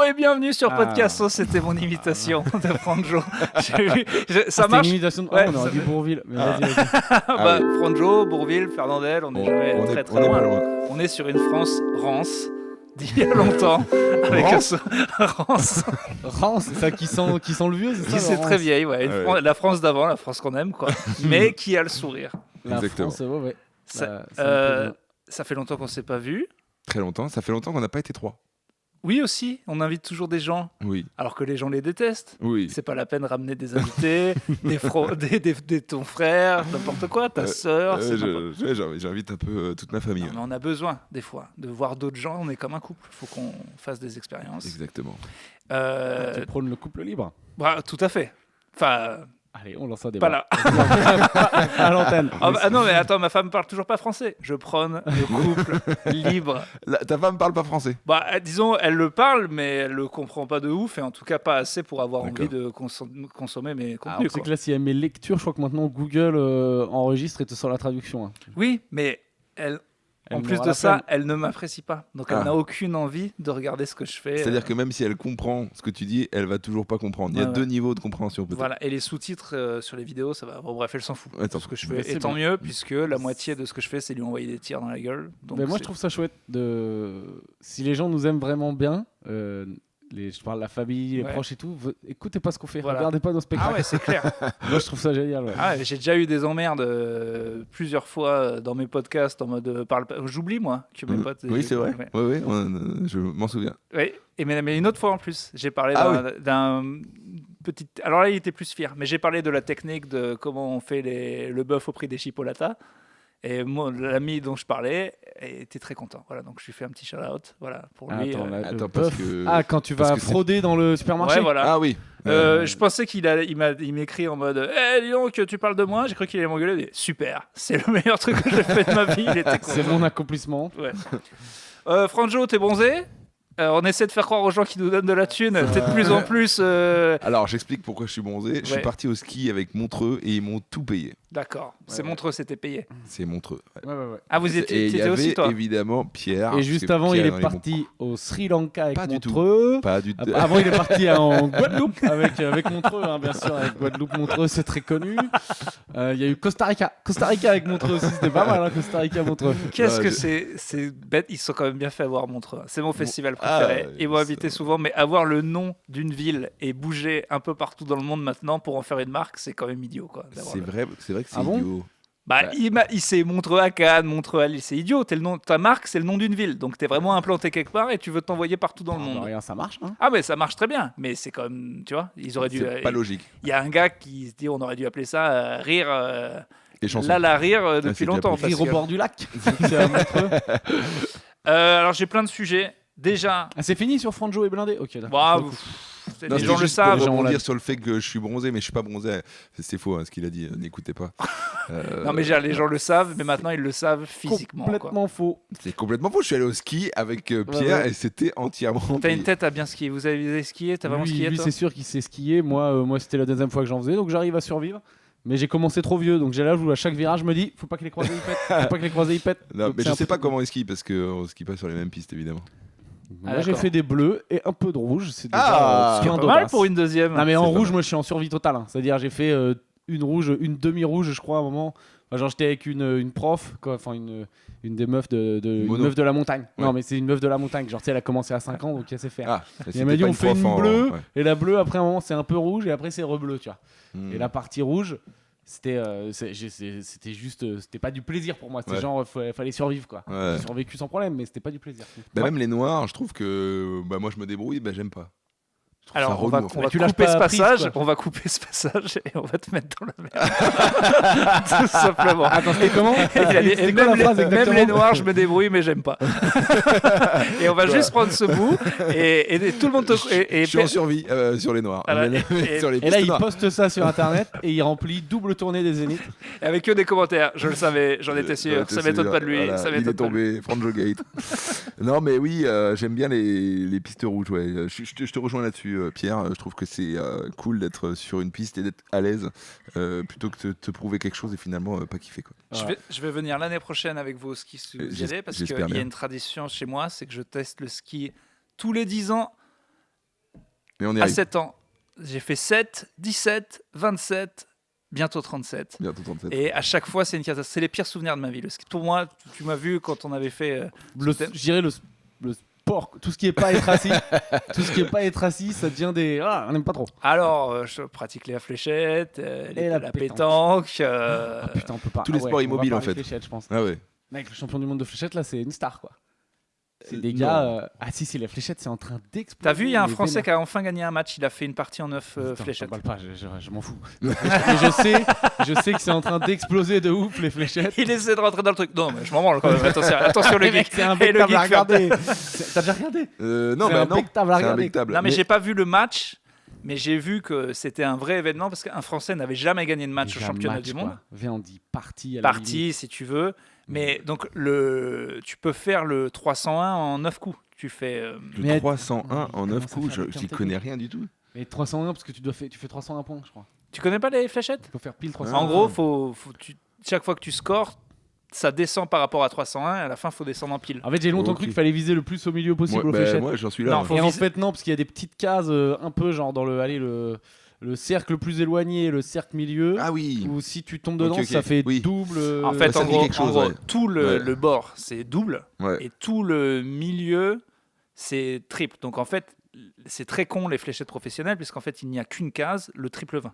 et bienvenue sur Podcast. C'était mon imitation de Franjo. Ça marche. C'était une imitation de... Ouais, on aurait dit Bourville. Mais vas-y. Franjo, Bourville, Fernandel, on est jamais très loin. On est sur une France rance d'il y a longtemps. Avec Rance. Rance, c'est ça qui sent le vieux, c'est ça? C'est très vieille, ouais. La France d'avant, la France qu'on aime, quoi. Mais qui a le sourire. Exactement. La France, ouais. Ça fait longtemps qu'on ne s'est pas vu. Très longtemps. Ça fait longtemps qu'on n'a pas été trois. Oui aussi, on invite toujours des gens, alors que les gens les détestent. Oui. C'est pas la peine de ramener des invités, ton frère, n'importe quoi, ta sœur. J'invite un peu toute ma famille. Non, mais on a besoin, des fois, de voir d'autres gens. On est comme un couple, il faut qu'on fasse des expériences. Exactement. Tu prônes le couple libre. Bah, tout à fait. Enfin... Allez, on lance un débat. Pas là. À l'antenne. Non, mais attends, ma femme parle toujours pas français. Je prône le couple libre. Ta femme parle pas français? Bah, disons, elle le parle, mais elle le comprend pas de ouf, et en tout cas pas assez pour avoir envie de consommer mes contenus. C'est que là, s'il y a mes lectures, je crois que maintenant Google enregistre et te sort la traduction. Hein. Oui, mais en plus de ça, elle ne m'apprécie pas. Donc elle n'a aucune envie de regarder ce que je fais. C'est-à-dire que même si elle comprend ce que tu dis, elle va toujours pas comprendre. Il y a deux niveaux de compréhension peut-être. Voilà, et les sous-titres sur les vidéos, ça va. Bon, bref, elle s'en fout. Attends, ce que je fais. Et tant mieux, puisque la moitié de ce que je fais, c'est lui envoyer des tirs dans la gueule. Donc moi, je trouve ça chouette. Si les gens nous aiment vraiment bien, je parle de la famille, les proches et tout, écoutez pas ce qu'on fait, regardez pas nos spectacles. Ah ouais, c'est clair. Moi, je trouve ça génial. Ouais. Ah ouais, j'ai déjà eu des emmerdes plusieurs fois dans mes podcasts en mode j'oublie moi que mes potes. Oui, c'est vrai. Oui, je m'en souviens. Oui, mais une autre fois en plus, j'ai parlé d'un petit. Alors là, il était plus fier, mais j'ai parlé de la technique de comment on fait le bœuf au prix des chipolatas. Et moi, l'ami dont je parlais était très content. Voilà, donc je lui fais un petit shout-out. Voilà, pour lui. Attends, parce que... quand tu vas frauder dans le supermarché. Ouais, voilà. Ah oui. Je pensais il m'écrit en mode dis donc, tu parles de moi. J'ai cru qu'il allait m'engueuler. Mais super, c'est le meilleur truc que j'ai fait de ma vie. Il était content. C'est mon accomplissement. Ouais. Franjo, t'es bronzé? On essaie de faire croire aux gens qui nous donnent de la thune. T'es de plus en plus. Alors, j'explique pourquoi je suis bronzé. Je suis parti au ski avec Montreux et ils m'ont tout payé. D'accord. C'est Montreux, c'était payé. C'est Montreux. Ouais. Ah, vous étiez aussi, toi? Évidemment, Pierre. Et juste avant, il est parti au Sri Lanka avec Montreux. Pas du tout. Avant, il est parti en Guadeloupe avec Montreux, hein, bien sûr. Avec Guadeloupe, Montreux, c'est très connu. Il y a eu Costa Rica avec Montreux aussi. C'était pas mal, hein, Costa Rica, Montreux. Qu'est-ce que c'est bête. Ils sont quand même bien fait avoir Montreux. C'est mon festival préféré. Ils m'ont invité souvent, mais avoir le nom d'une ville et bouger un peu partout dans le monde maintenant pour en faire une marque, c'est quand même idiot, quoi. C'est vrai que c'est idiot. Il s'est Montreux à Cannes, Montreux à Lille, c'est idiot. Ta marque, c'est le nom d'une ville, donc t'es vraiment implanté quelque part et tu veux t'envoyer partout dans le monde. Rien, ça marche. Hein. Ah mais ça marche très bien, mais c'est quand même, tu vois, ils auraient dû. C'est pas logique. Il y a un gars qui se dit, on aurait dû appeler ça rire. La rire depuis longtemps. Rire au bord du lac. Alors j'ai plein de sujets. Déjà. C'est fini sur Franjo et Blindé. Ok, d'accord. Les gens le savent. Pour rebondir sur le fait que je suis bronzé, mais je suis pas bronzé. C'est faux, ce qu'il a dit. N'écoutez pas. Non, mais les gens le savent, mais maintenant ils le savent physiquement. Complètement faux. C'est complètement faux. Je suis allé au ski avec Pierre et c'était entièrement. T'as une tête à bien skier. Vous avez skié? T'as vraiment skié? Lui, c'est sûr qu'il sait skier. Moi, c'était la deuxième fois que j'en faisais, donc j'arrive à survivre. Mais j'ai commencé trop vieux, donc j'ai l'âge où à chaque virage, je me dis, faut pas que les croisés y pètent. Non, mais je sais pas comment ils skient parce qu'on skie pas sur les mêmes pistes, évidemment. Moi, j'ai fait des bleus et un peu de rouge. C'est déjà pas mal pour une deuxième. Non, mais en rouge, moi, je suis en survie totale. Hein. C'est-à-dire, j'ai fait une demi-rouge, je crois, à un moment. Enfin, genre, j'étais avec une prof, quoi. Enfin, une des meufs une meuf de la montagne. Ouais. Non, mais c'est une meuf de la montagne. Genre, tu sais, elle a commencé à 5 ans, donc elle sait faire. Et elle m'a dit, on fait une bleue, et la bleue, après, à un moment, c'est un peu rouge, et après, c'est rebleu, tu vois. Et la partie rouge, c'était juste, c'était pas du plaisir pour moi. C'était genre, fallait survivre, quoi. J'ai survécu sans problème, mais c'était pas du plaisir. Même les noirs, je trouve que moi, je me débrouille, j'aime pas. Alors, on va couper ce passage, on va couper ce passage et on va te mettre dans la merde. Tout simplement. Attends, c'est comment? Même les noirs, je me débrouille, mais j'aime pas. Et on va juste prendre ce bout et tout le monde je suis en survie sur les noirs. Et là, il poste ça sur internet et il remplit double tournée des Zéniths. Avec que des commentaires. Je le savais, j'en étais sûr. Ça m'étonne pas de lui. Il est tombé, Franjo Gate. Non, mais oui, j'aime bien les pistes rouges. Ouais. Je te rejoins là-dessus. Pierre, je trouve que c'est cool d'être sur une piste et d'être à l'aise plutôt que de te prouver quelque chose et finalement pas kiffer, quoi. Je vais venir l'année prochaine avec vos skis si vous y allez, parce qu'il y a une tradition chez moi, c'est que je teste le ski tous les 10 ans. Mais on y à arrive. 7 ans, j'ai fait 7, 17, 27, bientôt 37. Bientôt 37. Et à chaque fois, c'est une catastrophe. C'est les pires souvenirs de ma vie. Le ski. Pour moi, tu m'as vu quand on avait fait. Je dirais le sport, tout ce qui est pas être assis, ça devient des. Ah, on n'aime pas trop. Alors, je pratique la fléchette, la pétanque. Ah, putain, on peut pas. Tous les sports immobiles, en fait. Fléchette, je pense. Ah ouais. Mec, le champion du monde de fléchette, là, c'est une star, quoi. C'est des gars. Ah si, la fléchette, c'est en train d'exploser. T'as vu, il y a un Français qui a enfin gagné un match. Il a fait une partie en 9 fléchettes. T'en parle pas, je m'en fous. Mais je sais que c'est en train d'exploser de ouf, les fléchettes. Il essaie de rentrer dans le truc. Non, mais je m'en branle quand même. Attention le geek. C'est un bectable à regarder. T'as déjà regardé? Non, c'est bah un non. bectable à C'est un regarder. bectable. Non, mais j'ai pas vu le match. Mais j'ai vu que c'était un vrai événement parce qu'un Français n'avait jamais gagné de match au championnat du monde. Viens, on dit partie. Partie, si tu veux. Mais donc, tu peux faire le 301 en 9 coups. Tu fais. Le 301 en 9 coups, je n'y connais rien du tout. Mais 301 parce que tu fais 301 points, je crois. Tu connais pas les fléchettes? Tu peux faire pile 301. En gros, chaque fois que tu scores, ça descend par rapport à 301 et à la fin, il faut descendre en pile. En fait, j'ai longtemps cru qu'il fallait viser le plus au milieu possible aux fléchettes. Moi, j'en suis là. Non, Et en fait, non, parce qu'il y a des petites cases un peu genre dans le cercle le plus éloigné, le cercle milieu. Ah oui. Où si tu tombes dedans, Ok. ça fait Oui. double. En fait, ça en dit gros, quelque chose, ouais. tout le bord, c'est double. Ouais. Et tout le milieu, c'est triple. Donc en fait, c'est très con les fléchettes professionnelles, puisqu'en fait, il n'y a qu'une case, le triple 20.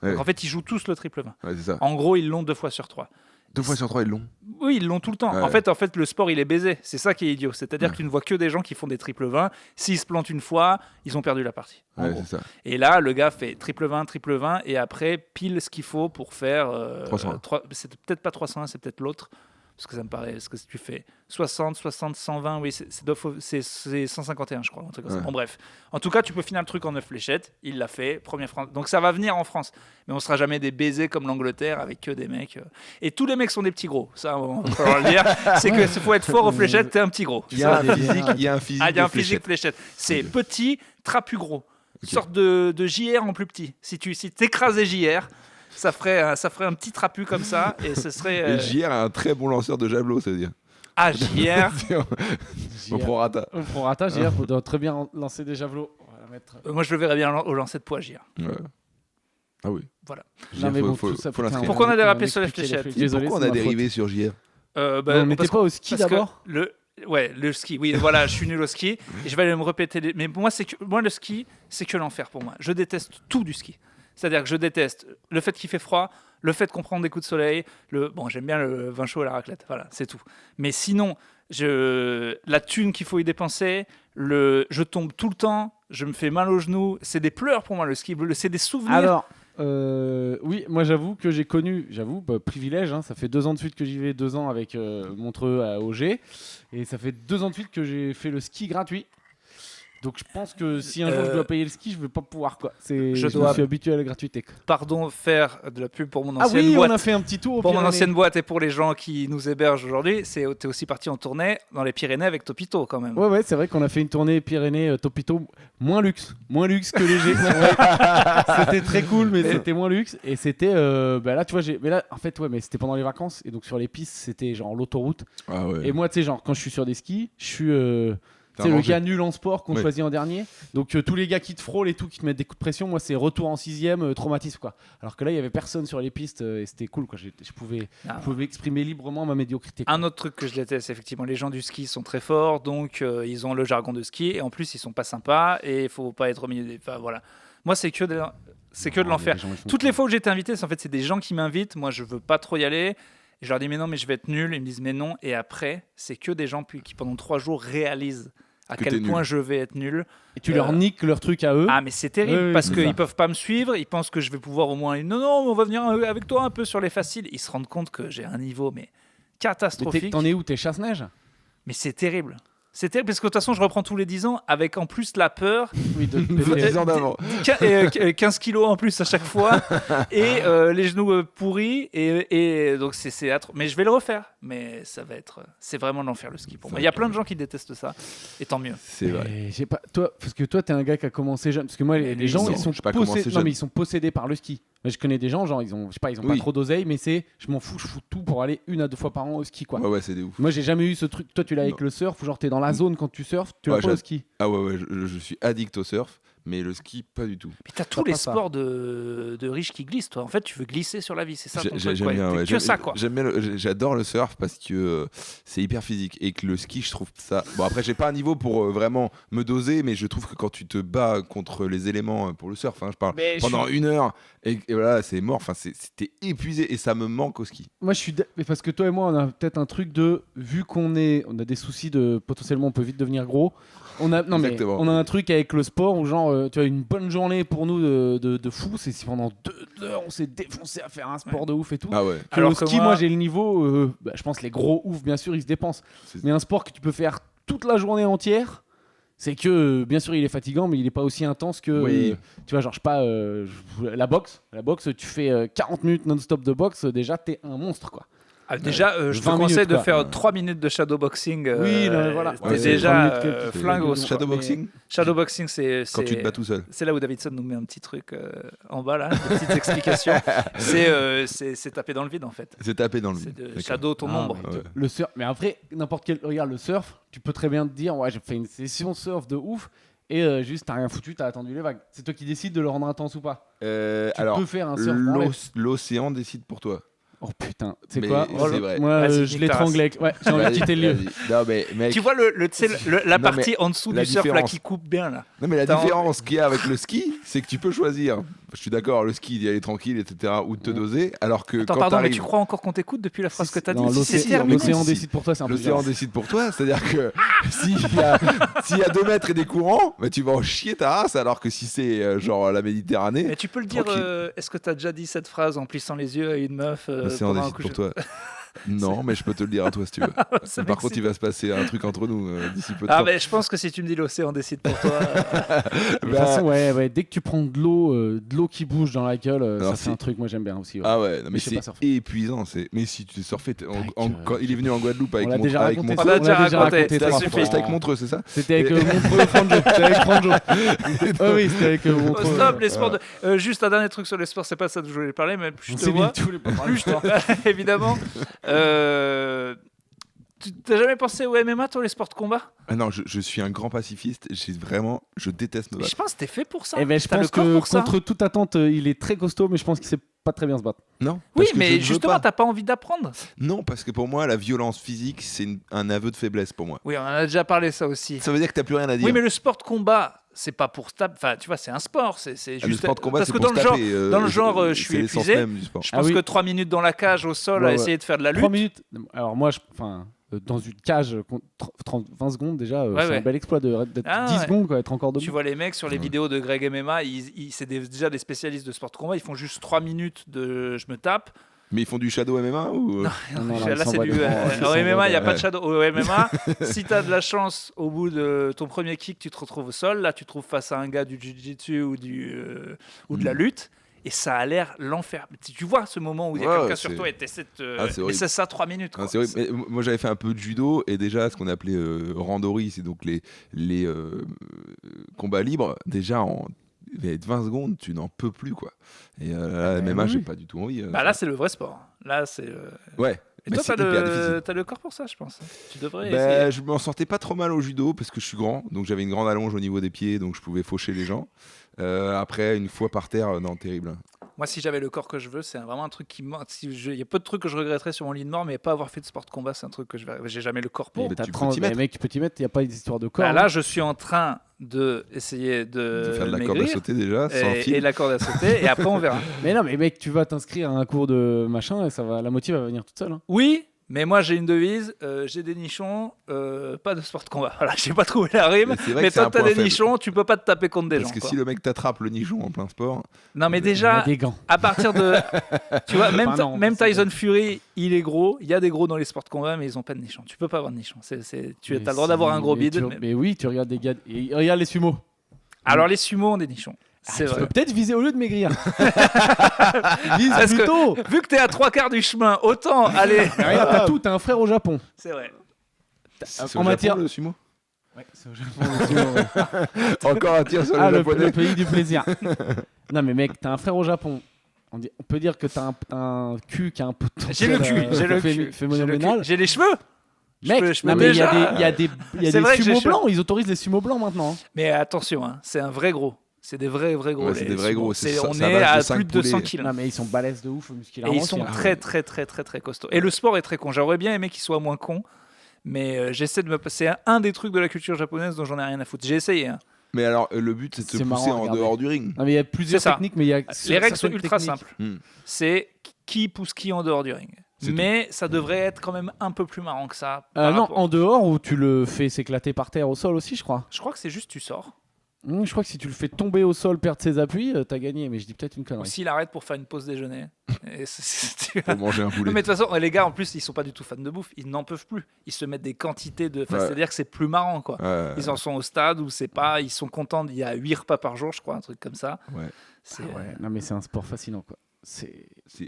Ouais. Donc en fait, ils jouent tous le triple 20. Ouais, c'est ça. En gros, ils l'ont 2 fois sur 3. 2 fois sur 3, ils l'ont. Oui, ils l'ont tout le temps. Ouais. En fait, le sport, il est baisé. C'est ça qui est idiot. C'est-à-dire que tu ne vois que des gens qui font des triple 20. S'ils se plantent une fois, ils ont perdu la partie. en Ouais, gros. c'est ça. Et là, le gars fait triple 20, et après, pile ce qu'il faut pour faire. 301. C'est peut-être pas 301, c'est peut-être l'autre. Parce que ça me paraît. Parce que si tu fais 60, 120, oui, c'est 151, je crois. Un truc comme ça. Ouais. Bon, bref. En tout cas, tu peux finir le truc en 9 fléchettes. Il l'a fait. Première France. Donc ça va venir en France. Mais on sera jamais des baisers comme l'Angleterre avec que des mecs. Et tous les mecs sont des petits gros. Ça, on va falloir le dire. C'est que faut être fort aux fléchettes, t'es un petit gros. Il y a Ça, un physique. Il y a un physique. ah, il y a un de physique fléchette. fléchette. C'est Ok. petit, trapu gros. Ok. Sorte de JR en plus petit. Si t'écrasais JR, ça ferait un petit trapu comme ça. Et ce serait. Et JR a un très bon lanceur de javelot, ça veut dire. Ah, JR. Au prorata. Au prorata, JR doit très bien lancer des javelots. On va la mettre. Moi, je le verrais bien au lancer de poids, JR. Ouais. Ah oui. Voilà. JR, Non, mais bon, faut tout ça, faut putain, l'inscrire. Pourquoi on a dérapé va sur les m'expliquer fléchettes Désolé, Pourquoi on c'est a ma faute. dérivé sur JR Non, on n'était parce pas au ski parce que d'abord. le ski. Oui, voilà, je suis nul au ski. Et je vais aller me répéter. Mais moi, le ski, c'est que l'enfer pour moi. Je déteste tout du ski. C'est-à-dire que je déteste le fait qu'il fait froid, le fait qu'on prend des coups de soleil. Bon, j'aime bien le vin chaud et la raclette. Voilà, c'est tout. Mais sinon, la thune qu'il faut y dépenser, je tombe tout le temps, je me fais mal aux genoux. C'est des pleurs pour moi, le ski. C'est des souvenirs. Alors, oui, moi j'avoue que j'ai connu, privilège, hein, ça fait 2 ans de suite que j'y vais, 2 ans avec Montreux à Auger, et ça fait 2 ans de suite que j'ai fait le ski gratuit. Donc je pense que si un jour je dois payer le ski, je vais pas pouvoir quoi. Je me suis habitué à la gratuité. Pardon, faire de la pub pour mon Ah ancienne oui, boîte. on a fait un petit tour aux Pour mon Pyrénées. ancienne boîte et pour les gens qui nous hébergent aujourd'hui, t'es aussi parti en tournée dans les Pyrénées avec Topito quand même. Ouais, c'est vrai qu'on a fait une tournée Pyrénées Topito, moins luxe que léger. C'est vrai. C'était très cool, mais c'était moins luxe. Et c'était, là, tu vois, mais là, en fait, ouais, mais c'était pendant les vacances. Et donc sur les pistes, c'était genre l'autoroute. Ah ouais. Et moi, tu sais, genre quand je suis sur des skis, je suis c'est le gars nul en sport qu'on choisit en dernier. Donc tous les gars qui te frôlent et tout, qui te mettent des coups de pression, moi c'est retour en 6ème, traumatisme quoi. Alors que là il y avait personne sur les pistes et c'était cool quoi. Je pouvais exprimer librement ma médiocrité. Quoi. Un autre truc que je déteste, effectivement, les gens du ski sont très forts, donc ils ont le jargon de ski et en plus ils sont pas sympas et il faut pas être au milieu des. Enfin voilà. Moi c'est que de l'enfer. Toutes les fois où j'étais invité, c'est des gens qui m'invitent. Moi je veux pas trop y aller. Et je leur dis mais non, mais je vais être nul. Ils me disent mais non. Et après, c'est que des gens qui pendant 3 jours réalisent à quel point je vais être nul. Et tu leur niques leur truc à eux. Ah mais c'est terrible oui, parce qu'ils peuvent pas me suivre. Ils pensent que je vais pouvoir au moins. Non, on va venir avec toi un peu sur les faciles. Ils se rendent compte que j'ai un niveau mais catastrophique. Mais t'en es où? T'es chasse-neige? Mais c'est terrible. C'est terrible parce que de toute façon, je reprends tous les 10 ans avec en plus la peur. Oui, de 10 ans d'avant. 15 kilos en plus à chaque fois et les genoux pourris et donc c'est atroce. Mais je vais le refaire. Mais c'est vraiment l'enfer le ski pour moi. Il y a plein de gens qui détestent ça et tant mieux. C'est vrai. Parce que toi t'es un gars qui a commencé jeune. Parce que moi les gens ils sont possédés. Non mais ils sont possédés par le ski. Mais je connais des gens genre ils ont pas trop d'oseille mais je m'en fous, je fous tout pour aller 1 à 2 fois par an au ski quoi. Ouais c'est des ouf. Moi j'ai jamais eu ce truc. Toi tu l'as avec le surf ou genre t'es dans la zone quand tu surfes, tu l'as pas au ski. Ah ouais je suis addict au surf. mais le ski, pas du tout. Mais t'as tous les sports de riches qui glissent, toi. En fait, tu veux glisser sur la vie, c'est ça ton truc, J'aime bien, ouais. que ça, quoi. J'adore le surf parce que c'est hyper physique et que le ski, je trouve ça. Bon, après, j'ai pas un niveau pour vraiment me doser, mais je trouve que quand tu te bats contre les éléments pour le surf, je parle pendant 1 heure et voilà, c'est mort. Enfin, t'es épuisé et ça me manque au ski. Moi, parce que toi et moi, on a peut-être un truc de vu qu'on a des soucis de potentiellement, on peut vite devenir gros. On a un truc avec le sport où genre tu as une bonne journée pour nous de fou, c'est si pendant 2 heures on s'est défoncé à faire un sport de ouf et tout. Ah ouais. Alors le ski, moi j'ai le niveau, je pense les gros ouf bien sûr ils se dépensent. Mais un sport que tu peux faire toute la journée entière, c'est que bien sûr il est fatigant mais il est pas aussi intense que tu vois genre je sais pas la boxe tu fais 40 minutes non-stop de boxe, déjà t'es un monstre quoi. Déjà, je te conseille de faire 3 minutes de shadowboxing. Oui, non, voilà. T'es déjà flingue au Shadowboxing. Shadowboxing, c'est quand tu te bats tout seul. C'est là où Davidson nous met un petit truc en bas, là, des petites explications. C'est taper dans le vide, en fait. C'est taper dans le vide. C'est de shadow ton ombre. Le surf, mais après, n'importe quel. Regarde, le surf, tu peux très bien te dire, ouais, j'ai fait une session surf de ouf. Et juste, t'as rien foutu, t'as attendu les vagues. C'est toi qui décides de le rendre intense ou pas. Tu peux faire un surf. L'océan décide pour toi. Oh putain, c'est quoi vrai. Moi, je l'étranglais. Ouais, j'ai envie de quitter le lieu. Non, mais, mec, tu vois la partie en dessous du surf là qui coupe bien là. Non, mais la différence qu'il y a avec le ski, c'est que tu peux choisir. Je suis d'accord, le ski, d'y aller tranquille, etc., ou de te doser, alors que Attends, pardon, mais tu crois encore qu'on t'écoute depuis la phrase que t'as dit? L'océan décide pour toi, c'est un peu l'océan décide pour toi, c'est-à-dire que s'il y a 2 mètres et des courants, bah, tu vas en chier ta race, alors que si c'est genre la Méditerranée. Mais tu peux le dire, est-ce que t'as déjà dit cette phrase en plissant les yeux à une meuf l'océan décide pour toi. Non, mais je peux te le dire à toi si tu veux. Par contre, il va se passer un truc entre nous d'ici peu de temps. Ah, mais je pense que si tu me dis l'océan décide pour toi. De toute façon, ouais, dès que tu prends de l'eau qui bouge dans la gueule, ça c'est un truc, moi j'aime bien aussi. Ouais. Ah ouais, non, mais c'est épuisant. Mais si tu t'es surfé, quand il est venu en Guadeloupe avec Montreux. On l'a déjà raconté. C'était avec Montreux, c'est ça? C'était avec Montreux Franjo. C'était avec Franjo. Oh oui, c'était avec Montreux. Stop, les sports. Juste un dernier truc sur les sports, c'est pas ça dont je voulais parler, mais plus je te vois. Évidemment. Tu t'as jamais pensé au MMA, toi, les sports de combat? Non, je suis un grand pacifiste. Je déteste me battre. Je pense que t'es fait pour ça. Eh ben, je pense que contre toute attente, il est très costaud, mais je pense qu'il sait pas très bien se battre. Non. Oui, mais justement, t'as pas envie d'apprendre. Non, parce que pour moi, la violence physique, c'est un aveu de faiblesse pour moi. Oui, on en a déjà parlé ça aussi. Ça veut dire que t'as plus rien à dire. Oui, mais le sport de combat, c'est pas pour se taper. Enfin, tu vois, c'est un sport. C'est juste. Le sport de combat, parce c'est que pour se taper. dans le genre, je suis épuisé. Je pense que 3 minutes dans la cage au sol à essayer de faire de la lutte. 3 minutes. Alors moi, dans une cage, 20 secondes déjà, c'est un bel exploit d'être 10 secondes, quoi, être encore debout. Tu vois les mecs sur les vidéos de Greg MMA, c'est déjà des spécialistes de sport de combat, ils font juste 3 minutes de je me tape. Mais ils font du shadow MMA ou... Non, là c'est du... Au MMA, il n'y a pas de shadow. Au MMA, si tu as de la chance, au bout de ton premier kick, tu te retrouves au sol. Là, tu te trouves face à un gars du jiu-jitsu ou de la lutte. Et ça a l'air l'enfer. Tu vois ce moment où il y a quelqu'un sur toi et tu essaies de... Et c'est ça 3 minutes. Quoi. C'est mais moi j'avais fait un peu de judo et déjà ce qu'on appelait randori, c'est donc les combats libres. Déjà en 20 secondes, tu n'en peux plus quoi. Et là, MMA, j'ai pas du tout envie. Là, c'est le vrai sport. Là, c'est... Ouais. Et toi, t'as le corps pour ça, je pense. Tu devrais essayer. Je m'en sortais pas trop mal au judo parce que je suis grand, donc j'avais une grande allonge au niveau des pieds, donc je pouvais faucher les gens. Après, une fois par terre, non, terrible. Moi, si j'avais le corps que je veux, c'est vraiment un truc qui me... Il y a peu de trucs que je regretterais sur mon lit de mort, mais pas avoir fait de sport de combat, c'est un truc que j'ai jamais le corps pour. Mec, tu peux t'y mettre, il n'y a pas d'histoire de corps. Là, je suis en train d'essayer de faire de la corde à sauter déjà, sans fil. Et la corde à sauter, et après on verra. Mais non, mais mec, tu vas t'inscrire à un cours de machin, et la motive va venir toute seule. Hein. Oui, mais moi j'ai une devise, j'ai des nichons, pas de sport de combat. Voilà, j'ai pas trouvé la rime, mais toi t'as des nichons, tu peux pas te taper contre des gens. Parce que si le mec t'attrape le nichon en plein sport... Non mais déjà, à partir de... Tu vois, même Tyson Fury, il est gros, il y a des gros dans les sports de combat, mais ils ont pas de nichons. Tu peux pas avoir de nichons. Tu as le droit d'avoir un gros bide. Mais oui, tu regardes des gars... Et regarde les sumo. Alors les sumo ont des nichons. Tu peux peut-être viser au lieu de maigrir. Vise plutôt. Vu que t'es à 3/4 du chemin, autant aller. Regarde, t'as un frère au Japon. C'est vrai. C'est en matière le sumo. Ouais, c'est au Japon le sumo. Ouais. Encore un tir sur le japonais. Le pays du plaisir. Non mais mec, t'as un frère au Japon. On peut dire que t'as un cul qui a un potentiel. J'ai le cul. Phénoménal. J'ai les cheveux. Mec, il y a des sumo blancs. Ils autorisent les sumo blancs maintenant. Mais attention, c'est un vrai gros. C'est des vrais gros. Ouais, c'est des vrais gros. On est à plus de 200 poulets. kilos. Non, mais ils sont balèzes de ouf musculairement. Et ils sont très costauds. Et le sport est très con. J'aurais bien aimé qu'il soit moins con, mais j'essaie de me passer un des trucs de la culture japonaise dont j'en ai rien à foutre. J'ai essayé. Mais alors, le but, c'est de se pousser en dehors du ring. Non, mais il y a plusieurs techniques, mais il y a les règles sont ultra simples. C'est qui pousse qui en dehors du ring. Mais ça devrait être quand même un peu plus marrant que ça. Non, en dehors, où tu le fais s'éclater par terre au sol aussi, je crois. Je crois que c'est juste tu sors. Je crois que si tu le fais tomber au sol, perdre ses appuis, t'as gagné. Mais je dis peut-être une connerie. Ou s'il arrête pour faire une pause déjeuner. Pour manger un poulet. Non, mais de toute façon, les gars, en plus, ils sont pas du tout fans de bouffe. Ils n'en peuvent plus. Ils se mettent des quantités de. C'est-à-dire que c'est plus marrant, quoi. Ils en sont au stade où c'est pas. Ils sont contents. Il y a 8 repas par jour, je crois, un truc comme ça. Non, mais c'est un sport fascinant, quoi.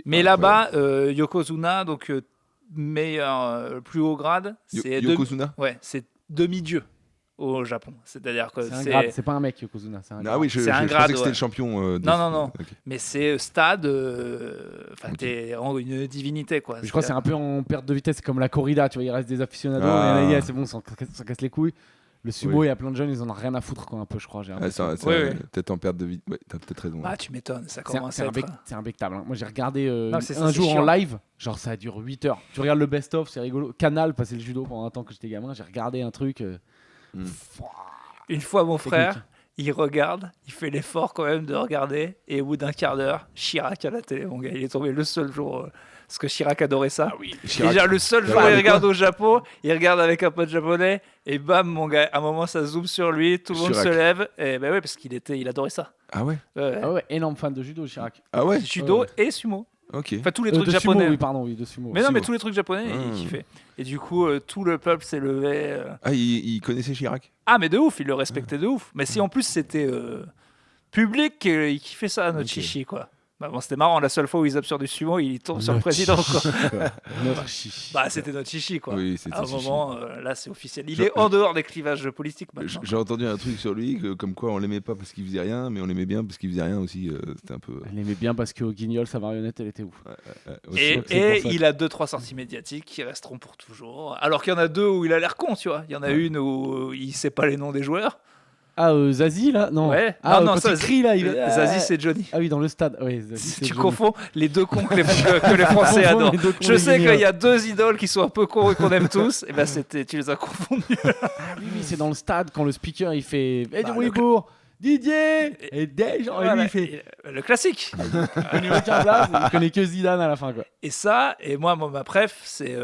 Mais là-bas, Yokozuna, donc meilleur, plus haut grade, c'est Yokozuna. C'est demi-dieu au Japon. C'est-à-dire que c'est un grade, c'est pas un mec Yokozuna, c'est un grade. Ah oui, je pensais que c'était le champion. Non. Okay. Mais c'est stade, t'es en une divinité, quoi. Je crois que c'est un peu en perte de vitesse, comme la corrida, tu vois, il reste des aficionados, mais c'est bon, ça casse les couilles. Le sumo, il y a plein de jeunes, ils en ont rien à foutre, quoi, un peu, je crois. Peut-être en perte de vitesse. Ouais, t'as peut-être raison. Tu m'étonnes, ça commence à être... C'est imbectable. Moi, j'ai regardé un jour en live, genre ça dure 8 heures. Tu regardes le best-of, c'est rigolo. Canal, passé le judo pendant un temps que j'étais gamin, j'ai regardé un truc... Une fois, mon frère, il regarde, il fait l'effort quand même de regarder, et au bout d'un quart d'heure, Chirac à la télé, mon gars, il est tombé le seul jour... Parce que Chirac adorait ça. Déjà, le seul jour où il regarde au Japon, il regarde avec un pote japonais, et bam, mon gars, à un moment, ça zoome sur lui, tout le monde se lève, et ben ouais, parce il adorait ça. Ah ouais. Ah ouais, énorme fan de judo, Chirac. Ah ouais. Judo et sumo. Ok. Enfin, tous les trucs japonais. Sumo, de sumo. Mais non, mais tous les trucs japonais, il kiffait. Et du coup, tout le peuple s'est levé. Il connaissait Chirac. Ah, mais de ouf, il le respectait de ouf. Mais si en plus c'était public, il kiffait ça, notre chichi, quoi. Bon, c'était marrant, la seule fois où ils zappent sur du sumo, il tombe sur le président, quoi. Notre chichi. C'était notre chichi, quoi. Oui, c'était à un moment, là, c'est officiel. Il est en dehors des clivages politiques maintenant. J'ai entendu un truc sur lui, comme quoi on l'aimait pas parce qu'il faisait rien, mais on l'aimait bien parce qu'il faisait rien aussi. C'était un peu... On l'aimait bien parce qu'au Guignol, sa marionnette, elle était ouf. Et il a 2-3 sorties médiatiques qui resteront pour toujours. Alors qu'il y en a 2 où il a l'air con, tu vois. Il y en a une où il sait pas les noms des joueurs. Zazie là non. Ouais. Non, ça crie là. Zazie c'est Johnny. Ah oui, dans le stade. Oui, Zazie, tu confonds les 2 cons que les Français adorent. Je sais qu'il y a 2 idoles qui sont un peu cons et qu'on aime tous. Et ben tu les as confondus. Ah oui, c'est dans le stade quand le speaker il fait du Ouibourg, Didier et des gens. Il fait le classique. Il connaît que Zidane à la fin, quoi. Et ça, et moi ma préf, c'est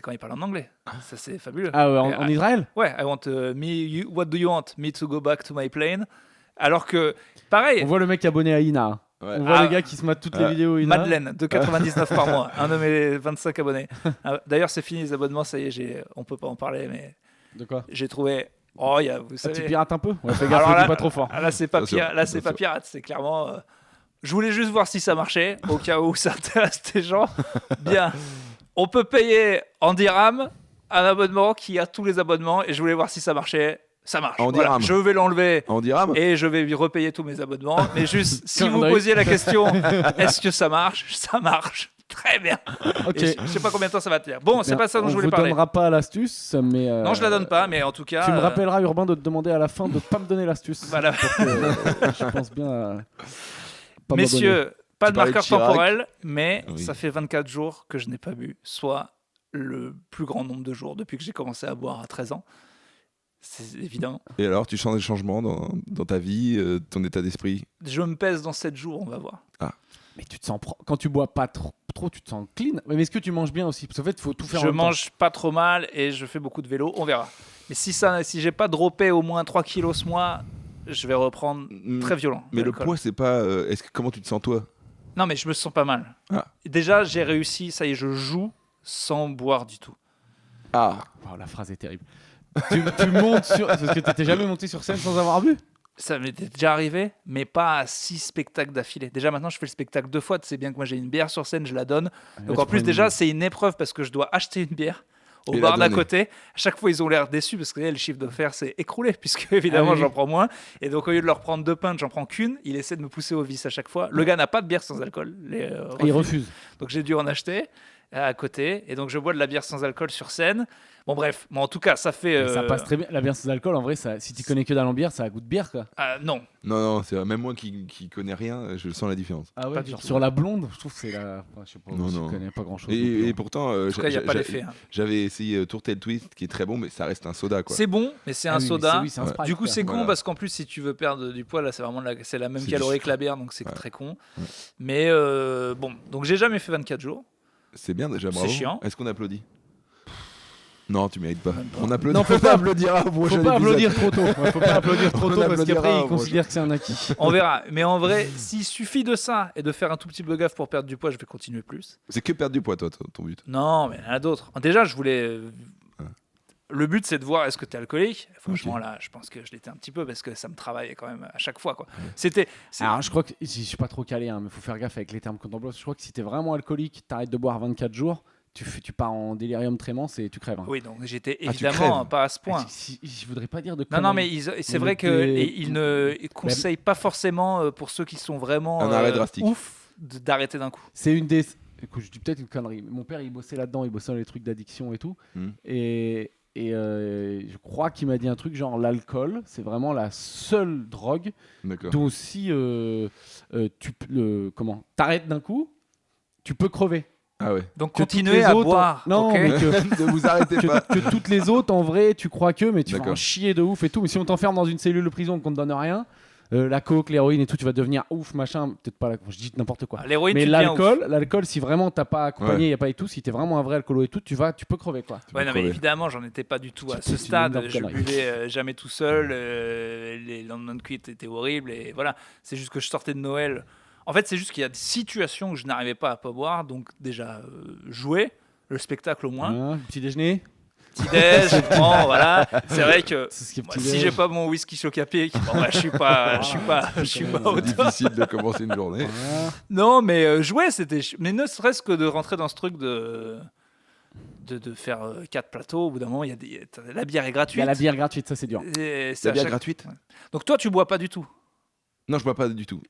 quand il parle en anglais. Ça c'est fabuleux. Ah ouais, en Israël. Ouais, I want what do you want me to go back to my plane? Alors que pareil. On voit le mec abonné à Ina. Ouais. On voit les gars qui se matent toutes les vidéos Ina. Madeleine de 99 par mois, un de mes 25 abonnés. D'ailleurs, c'est fini les abonnements, ça y est, on peut pas en parler, mais de quoi? J'ai trouvé. Vous savez... tu pirates un peu? Ouais, fais gaffe, pas trop fort. Là, c'est pas pirate, c'est clairement. Je voulais juste voir si ça marchait, au cas où ça intéresse des gens. Bien, on peut payer en dirhams un abonnement qui a tous les abonnements, et je voulais voir si ça marchait. Ça marche. Voilà. Je vais l'enlever et je vais repayer tous mes abonnements. Mais juste, si vous posiez la question, est-ce que ça marche? Ça marche. Très bien. Okay. Je sais pas combien de temps ça va tenir. Bon, c'est pas ça dont je voulais parler. On ne donnera pas l'astuce, mais... Non, je la donne pas, mais en tout cas... Tu me rappelleras, Urbain, de te demander à la fin de ne pas me donner l'astuce. Voilà. Je pense bien à... Messieurs, pas de marqueur temporel, mais ça fait 24 jours que je n'ai pas bu, soit le plus grand nombre de jours depuis que j'ai commencé à boire à 13 ans. C'est évident. Et alors, tu sens des changements dans ta vie, ton état d'esprit? Je me pèse dans 7 jours, on va voir. Ah. Mais tu te sens quand tu bois pas trop, tu te sens clean. Mais est-ce que tu manges bien aussi? Parce qu'en fait, il faut tout faire en même temps. Je mange pas trop mal et je fais beaucoup de vélo, on verra. Mais si j'ai pas droppé au moins 3 kilos ce mois, je vais reprendre très violent. Mais le poids, c'est pas... comment tu te sens toi? Non, mais je me sens pas mal. Déjà, j'ai réussi, ça y est, je joue sans boire du tout. Ah, wow, la phrase est terrible. tu montes sur... Parce que t'étais jamais monté sur scène sans avoir bu? Ça m'était déjà arrivé, mais pas à 6 spectacles d'affilée. Déjà, maintenant, je fais le spectacle 2 fois. Tu sais bien que moi, j'ai une bière sur scène, je la donne. Donc, en plus, déjà, c'est une épreuve parce que je dois acheter une bière au bar d'à côté. À chaque fois, ils ont l'air déçus parce que le chiffre d'affaires s'est écroulé, puisque évidemment, j'en prends moins. Et donc, au lieu de leur prendre 2 pintes, j'en prends qu'une. Il essaie de me pousser au vice à chaque fois. Le gars n'a pas de bière sans alcool. Il refuse. Donc, j'ai dû en acheter. à côté. Et donc, je bois de la bière sans alcool sur scène. Bon, bref. Bon, en tout cas, ça fait... Ça passe très bien. La bière sans alcool, en vrai, si tu connais que dalle en bière, ça a goût de bière, quoi. Non. Non, c'est même moi qui connais rien, je sens la différence. Ah ouais, Pas du genre tout. sur la blonde, je trouve que c'est la... Enfin, je sais pas, Non, je non. connais pas grand-chose. Et pourtant, En tout cas, il n'y a pas l'effet. Hein. j'avais essayé Tourtel Twist, qui est très bon, mais ça reste un soda, quoi. C'est bon, mais c'est un soda. Oui, c'est un Sprite, Du coup, quoi. c'est con Voilà. parce qu'en plus, si tu veux perdre du poids, là, c'est vraiment c'est la même C'est calorie du que la bière, donc c'est Ouais. très con. Ouais. Mais bon, donc j'ai jamais fait 24 jours. C'est bien déjà, C'est bravo. chiant. Est-ce qu'on applaudit? Non, tu mérites pas. Même pas. On applaudit. Non, faut pas applaudir à Faut pas applaudir trop tôt. Ouais, faut pas applaudir trop On tôt parce applaudira qu'après, au ils considèrent que c'est un acquis. On verra. Mais en vrai, s'il suffit de ça et de faire un tout petit peu gaffe pour perdre du poids, je vais continuer plus. C'est que perdre du poids, toi, ton but. Non, mais il y en a d'autres. Déjà, je voulais. Le but, c'est de voir est-ce que tu es alcoolique. Franchement, Ok. là, je pense que je l'étais un petit peu parce que ça me travaillait quand même à chaque fois. Quoi. C'est- Alors, je crois que je suis pas trop calé, hein, mais faut faire gaffe avec les termes qu'on emploie. Je crois que si t'es vraiment alcoolique, t'arrêtes de boire 24 jours, tu pars en délirium tremens et tu crèves. Hein. Oui, donc j'étais tu évidemment crèves. pas à ce point. Je voudrais pas dire de Non, non, conneries. mais c'est Mais vrai qu'ils ne conseillent pas forcément pour ceux qui sont vraiment Un arrêt drastique. ouf d'arrêter d'un coup. C'est une des. Écoute, je dis peut-être une connerie. Mais mon père, il bossait là-dedans, il bossait dans les trucs d'addiction et tout. Et je crois qu'il m'a dit un truc genre l'alcool, c'est vraiment la seule drogue D'accord. dont si t'arrêtes d'un coup, tu peux crever. Ah ouais. Donc Que toutes continuez les à autres, boire. Non, ok mais Ne vous arrêtez pas. que toutes les autres, en vrai, tu crois que, mais tu vas en D'accord. chier de ouf et tout. Mais si on t'enferme dans une cellule de prison qu'on te donne rien, la coke, l'héroïne et tout, tu vas devenir ouf, machin. Peut-être pas, je dis n'importe quoi. L'héroïne, Mais tu deviens ouf. l'alcool, si vraiment t'as pas accompagné, y a pas et tout, si t'es vraiment un vrai alcoolo et tout, tu peux crever quoi. Ouais, non, mais crever. évidemment, j'en étais pas du tout à Tu ce peux stade. finir dans Je le buvais jamais tout seul. Les lendemains de cuite étaient horribles. Et voilà, c'est juste que je sortais de Noël. En fait, c'est juste qu'il y a des situations où je n'arrivais pas à pas boire. Donc, déjà, jouer, le spectacle au moins. Hein, petit déjeuner. Petit-déj, bon, voilà. C'est vrai que C'est ce qui est moi, petit si déj. j'ai pas mon whisky chocapic, bon, bah, je suis pas au C'est top. difficile de commencer une journée. Voilà. Non, mais jouer, c'était. Mais ne serait-ce que de rentrer dans ce truc de faire 4 plateaux. Au bout d'un moment, la bière est Il y gratuite. a la bière gratuite, ça c'est dur. Et c'est La à bière chaque- gratuite? Donc toi, tu bois pas du tout. Non, je bois pas du tout.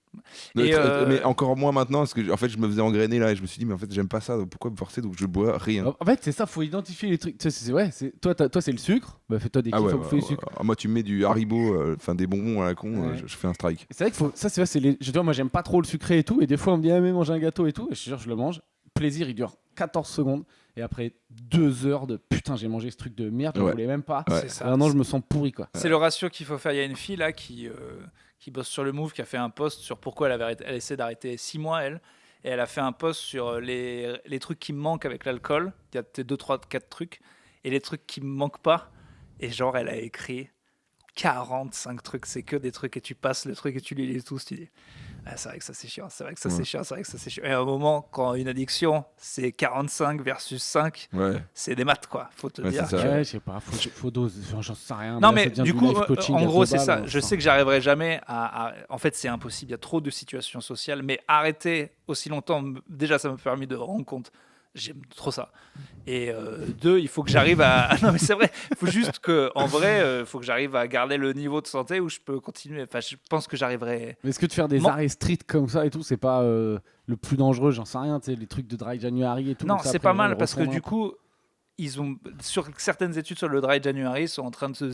Et, Mais encore moins maintenant, parce que en fait, je me faisais engrainer là et je me suis dit, mais en fait, j'aime pas ça, donc pourquoi me forcer? Donc je bois rien. En fait, c'est ça, faut identifier les trucs. Toi, c'est le sucre. Bah, fais-toi des Ah kiffs ouais, à bouffer du sucre. moi, tu me mets du Haribo, enfin des bonbons à la con, Ouais. je fais un strike. C'est vrai qu'il faut. Ça, c'est vrai, je vois, moi, j'aime pas trop le sucré et tout. Et des fois, on me dit, ah, mais manger un gâteau et tout. Et je te jure, je le mange. Plaisir, il dure 14 secondes. Et après 2 heures de putain, j'ai mangé ce truc de merde, je Ouais. voulais même pas. Ouais. C'est ça. Maintenant, je me sens pourri, quoi. C'est le ratio qu'il faut faire. Il y a une fille là qui bosse sur le Move, qui a fait un post sur pourquoi elle essaie d'arrêter 6 mois, elle. Et elle a fait un post sur les trucs qui me manquent avec l'alcool. Il y a 2, 3, 4 trucs. Et les trucs qui me manquent pas. Et genre, elle a écrit 45 trucs. C'est que des trucs. Et tu passes le truc et tu les lis tous. Tu dis, ah, c'est vrai que ça c'est chiant. C'est vrai que ça c'est chiant. C'est vrai que ça c'est chiant. Et à un moment, quand une addiction, c'est 45 versus 5, Ouais. c'est des maths, quoi. Faut te Ouais, dire. c'est ça. Ouais, je sais pas, faut dose, enfin, j'en sais rien. Non, là, mais ça devient du du coup, life coaching en à gros, 2 c'est balles, ça. Je sais que j'arriverai jamais à. En fait, c'est impossible. Il y a trop de situations sociales. Mais arrêter aussi longtemps, déjà, ça m'a permis de rendre compte. J'aime trop ça. Et 2, il faut que j'arrive à. Non, mais c'est vrai. Il faut juste que, en vrai, il faut que j'arrive à garder le niveau de santé où je peux continuer. Enfin, je pense que j'arriverai. Mais est-ce que de faire des Non. arrêts street comme ça et tout, c'est pas le plus dangereux? J'en sais rien, tu sais, les trucs de Dry January et tout. Non, comme ça, c'est après, pas ils mal parce que refont du un- coup, ils ont sur certaines études sur le Dry January, ils sont en train de se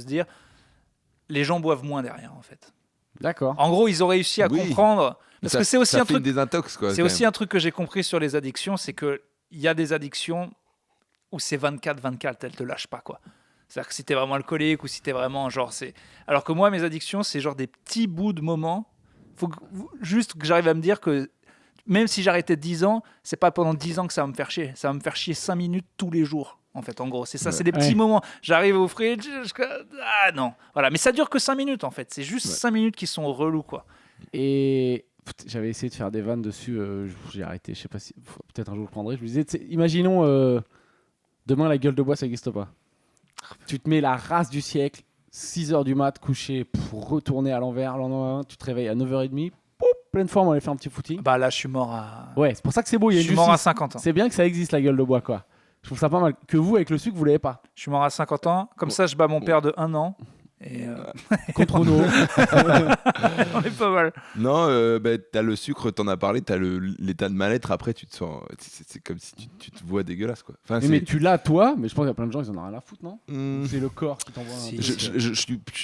les gens boivent moins derrière, en fait. D'accord. En gros, ils ont réussi à Oui. comprendre. Mais Parce que c'est aussi ça un fait truc. une désintox, quoi. C'est quand aussi un truc que j'ai compris sur les addictions, c'est que il y a des addictions où c'est 24, elles te lâchent pas, quoi. C'est-à-dire que si t'es vraiment alcoolique ou si t'es vraiment genre c'est. Alors que moi, mes addictions, c'est genre des petits bouts de moments. Faut juste que j'arrive à me dire que même si j'arrêtais 10 ans, c'est pas pendant 10 ans que ça va me faire chier. Ça va me faire chier 5 minutes tous les jours. En fait, en gros, c'est ça, Ouais. c'est des petits Ouais. moments. J'arrive au fridge, ah non, voilà. Mais ça dure que 5 minutes en fait. C'est juste 5 minutes qui sont relous, quoi. Et j'avais essayé de faire des vannes dessus, j'ai arrêté, je sais pas si. Peut-être un jour je prendrai. Je me disais, tu sais, imaginons demain la gueule de bois ça n'existe pas. Tu te mets la race du siècle, 6h du mat, couché, pour retourner à l'envers, le lendemain, tu te réveilles à 9h30, poup, pleine forme, on allait faire un petit footing. Bah là, je suis mort à. Ouais, c'est pour ça que c'est beau, il y a Je une suis mort à justice. 50 ans. C'est bien que ça existe la gueule de bois, quoi. Je trouve ça pas mal. Que vous, avec le sucre, vous l'avez pas. Je suis mort à 50 ans. Comme ça, je bats mon père de 1 an. Et Contre nous. on est pas mal. Non, t'as le sucre, t'en as parlé, t'as l'état de mal-être. Après, tu te sens. C'est comme si tu te vois dégueulasse, quoi. Enfin, Mais tu l'as, toi, mais je pense qu'il y a plein de gens, ils en ont rien à foutre, non C'est le corps qui t'envoie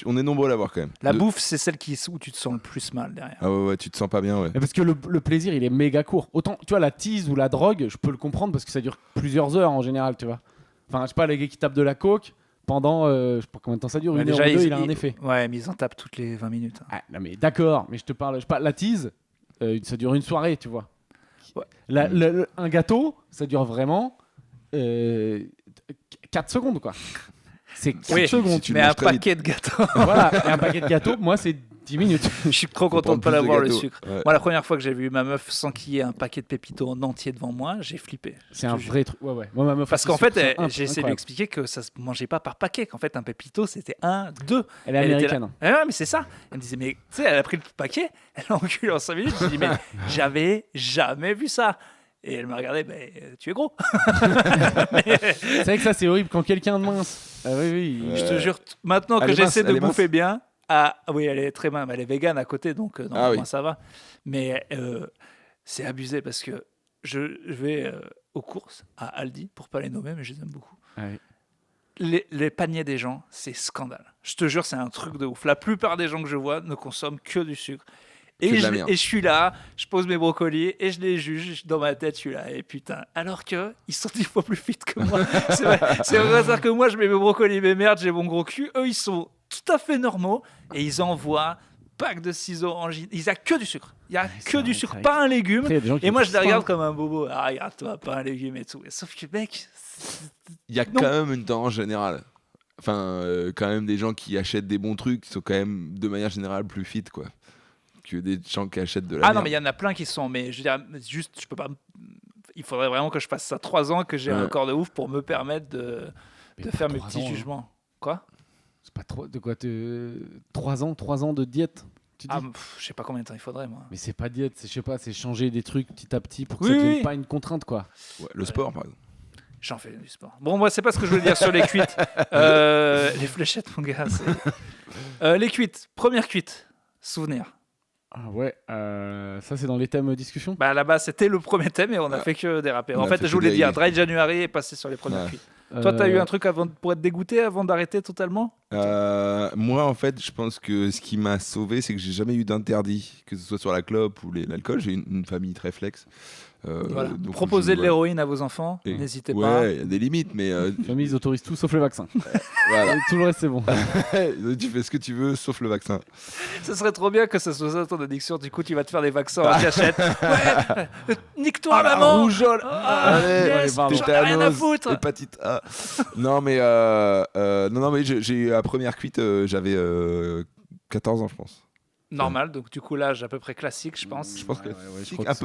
on est nombreux à l'avoir quand même. La bouffe, c'est celle où tu te sens le plus mal derrière. Ah ouais, tu te sens pas bien, ouais. Mais parce que le plaisir, il est méga court. Autant, tu vois, la tease ou la drogue, je peux le comprendre parce que ça dure plusieurs heures en général, tu vois. Enfin, je sais pas, les gars qui tapent de la coke. Pendant, je sais pas combien de temps ça dure, une heure ou deux, il a un effet. Ouais, mais ils en tapent toutes les 20 minutes. Ah, non, mais d'accord, mais je te parle, la tease, ça dure une soirée, tu vois. Ouais. Un gâteau, ça dure vraiment 4 secondes, quoi. C'est 4 secondes. Mais un paquet de gâteaux. Voilà, et un paquet de gâteaux, moi, c'est 10 minutes. Je suis trop content de ne pas l'avoir, le sucre. Ouais. Moi, la première fois que j'ai vu ma meuf sans qu'il y ait un paquet de pépitos en entier devant moi, j'ai flippé. C'est un vrai truc. Ouais. Moi, ma meuf, parce qu'en fait, j'ai essayé de lui expliquer que ça se mangeait pas par paquet, qu'en fait, un pépito, c'était 1, 2. Elle est américaine. Ouais, mais c'est ça. Elle me disait, mais tu sais, elle a pris le paquet, elle l'a enculé en 5 minutes. Je lui ai dit, mais j'avais jamais vu ça. Et elle m'a regardé, tu es gros. C'est vrai que ça, c'est horrible quand quelqu'un de mince. Oui. Je te jure, maintenant que j'essaie de bouffer bien. Ah oui, elle est très mince, elle est végane à côté, donc normalement ça va. Mais c'est abusé parce que je vais aux courses à Aldi, pour pas les nommer, mais je les aime beaucoup. Ah oui. Les paniers des gens, c'est scandale. Je te jure, c'est un truc de ouf. La plupart des gens que je vois ne consomment que du sucre. Et je suis là, je pose mes brocolis et je les juge. Dans ma tête, je suis là. Et putain, alors qu'ils sont 10 fois plus fit que moi. C'est vrai. C'est-à-dire que moi, je mets mes brocolis, mes merdes, j'ai mon gros cul. Eux, ils sont tout à fait normaux et ils envoient pack de ciseaux en gîte. Il n'y a que du sucre. Il n'y a que du sucre, pas un légume. Et moi, je les regarde comme un bobo. Ah, regarde-toi, pas un légume et tout. Sauf que, mec, il y a quand même une tendance générale. Enfin, quand même des gens qui achètent des bons trucs qui sont quand même, de manière générale, plus fit, quoi. Que des gens qui achètent de la merde. Non, mais il y en a plein qui sont. Mais je veux dire, juste, je peux pas. Il faudrait vraiment que je fasse ça 3 ans, que j'ai un corps de ouf pour me permettre de faire mes petits jugements. Quoi ? C'est pas trop. De quoi 3 ans de diète, tu dis ? Je sais pas combien de temps il faudrait, moi. Mais c'est pas diète, c'est changer des trucs petit à petit pour que ça devienne pas une contrainte, quoi. Ouais, le sport, par exemple. J'en fais du sport. Bon, moi, c'est pas ce que je voulais dire sur les cuites. Les fléchettes, mon gars. Les cuites. Première cuite. Souvenir. Ah ouais, ça c'est dans les thèmes discussion. Là-bas, c'était le premier thème et on a fait que déraper. En fait, je voulais dire Dry January et passer sur les premières cuites. Toi, t'as eu un truc pour être dégoûté avant d'arrêter totalement ? Moi, en fait, je pense que ce qui m'a sauvé, c'est que j'ai jamais eu d'interdit, que ce soit sur la clope ou l'alcool. J'ai une famille très flex. Voilà. Proposez de l'héroïne à vos enfants, n'hésitez pas. Ouais, il y a des limites, mais. Les familles, ils autorisent tout sauf le vaccin. Voilà. Tout le reste, c'est bon. Tu fais ce que tu veux sauf le vaccin. Ça serait trop bien que ça soit ça ton addiction. Du coup, tu vas te faire des vaccins en cachette. Ouais, nique-toi, maman. Rougeole. Allez, j'en ai rien à foutre. Hépatite A. Non, mais j'ai eu la première cuite, j'avais 14 ans, je pense. Normal, donc du coup l'âge à peu près classique, je pense. Je pense que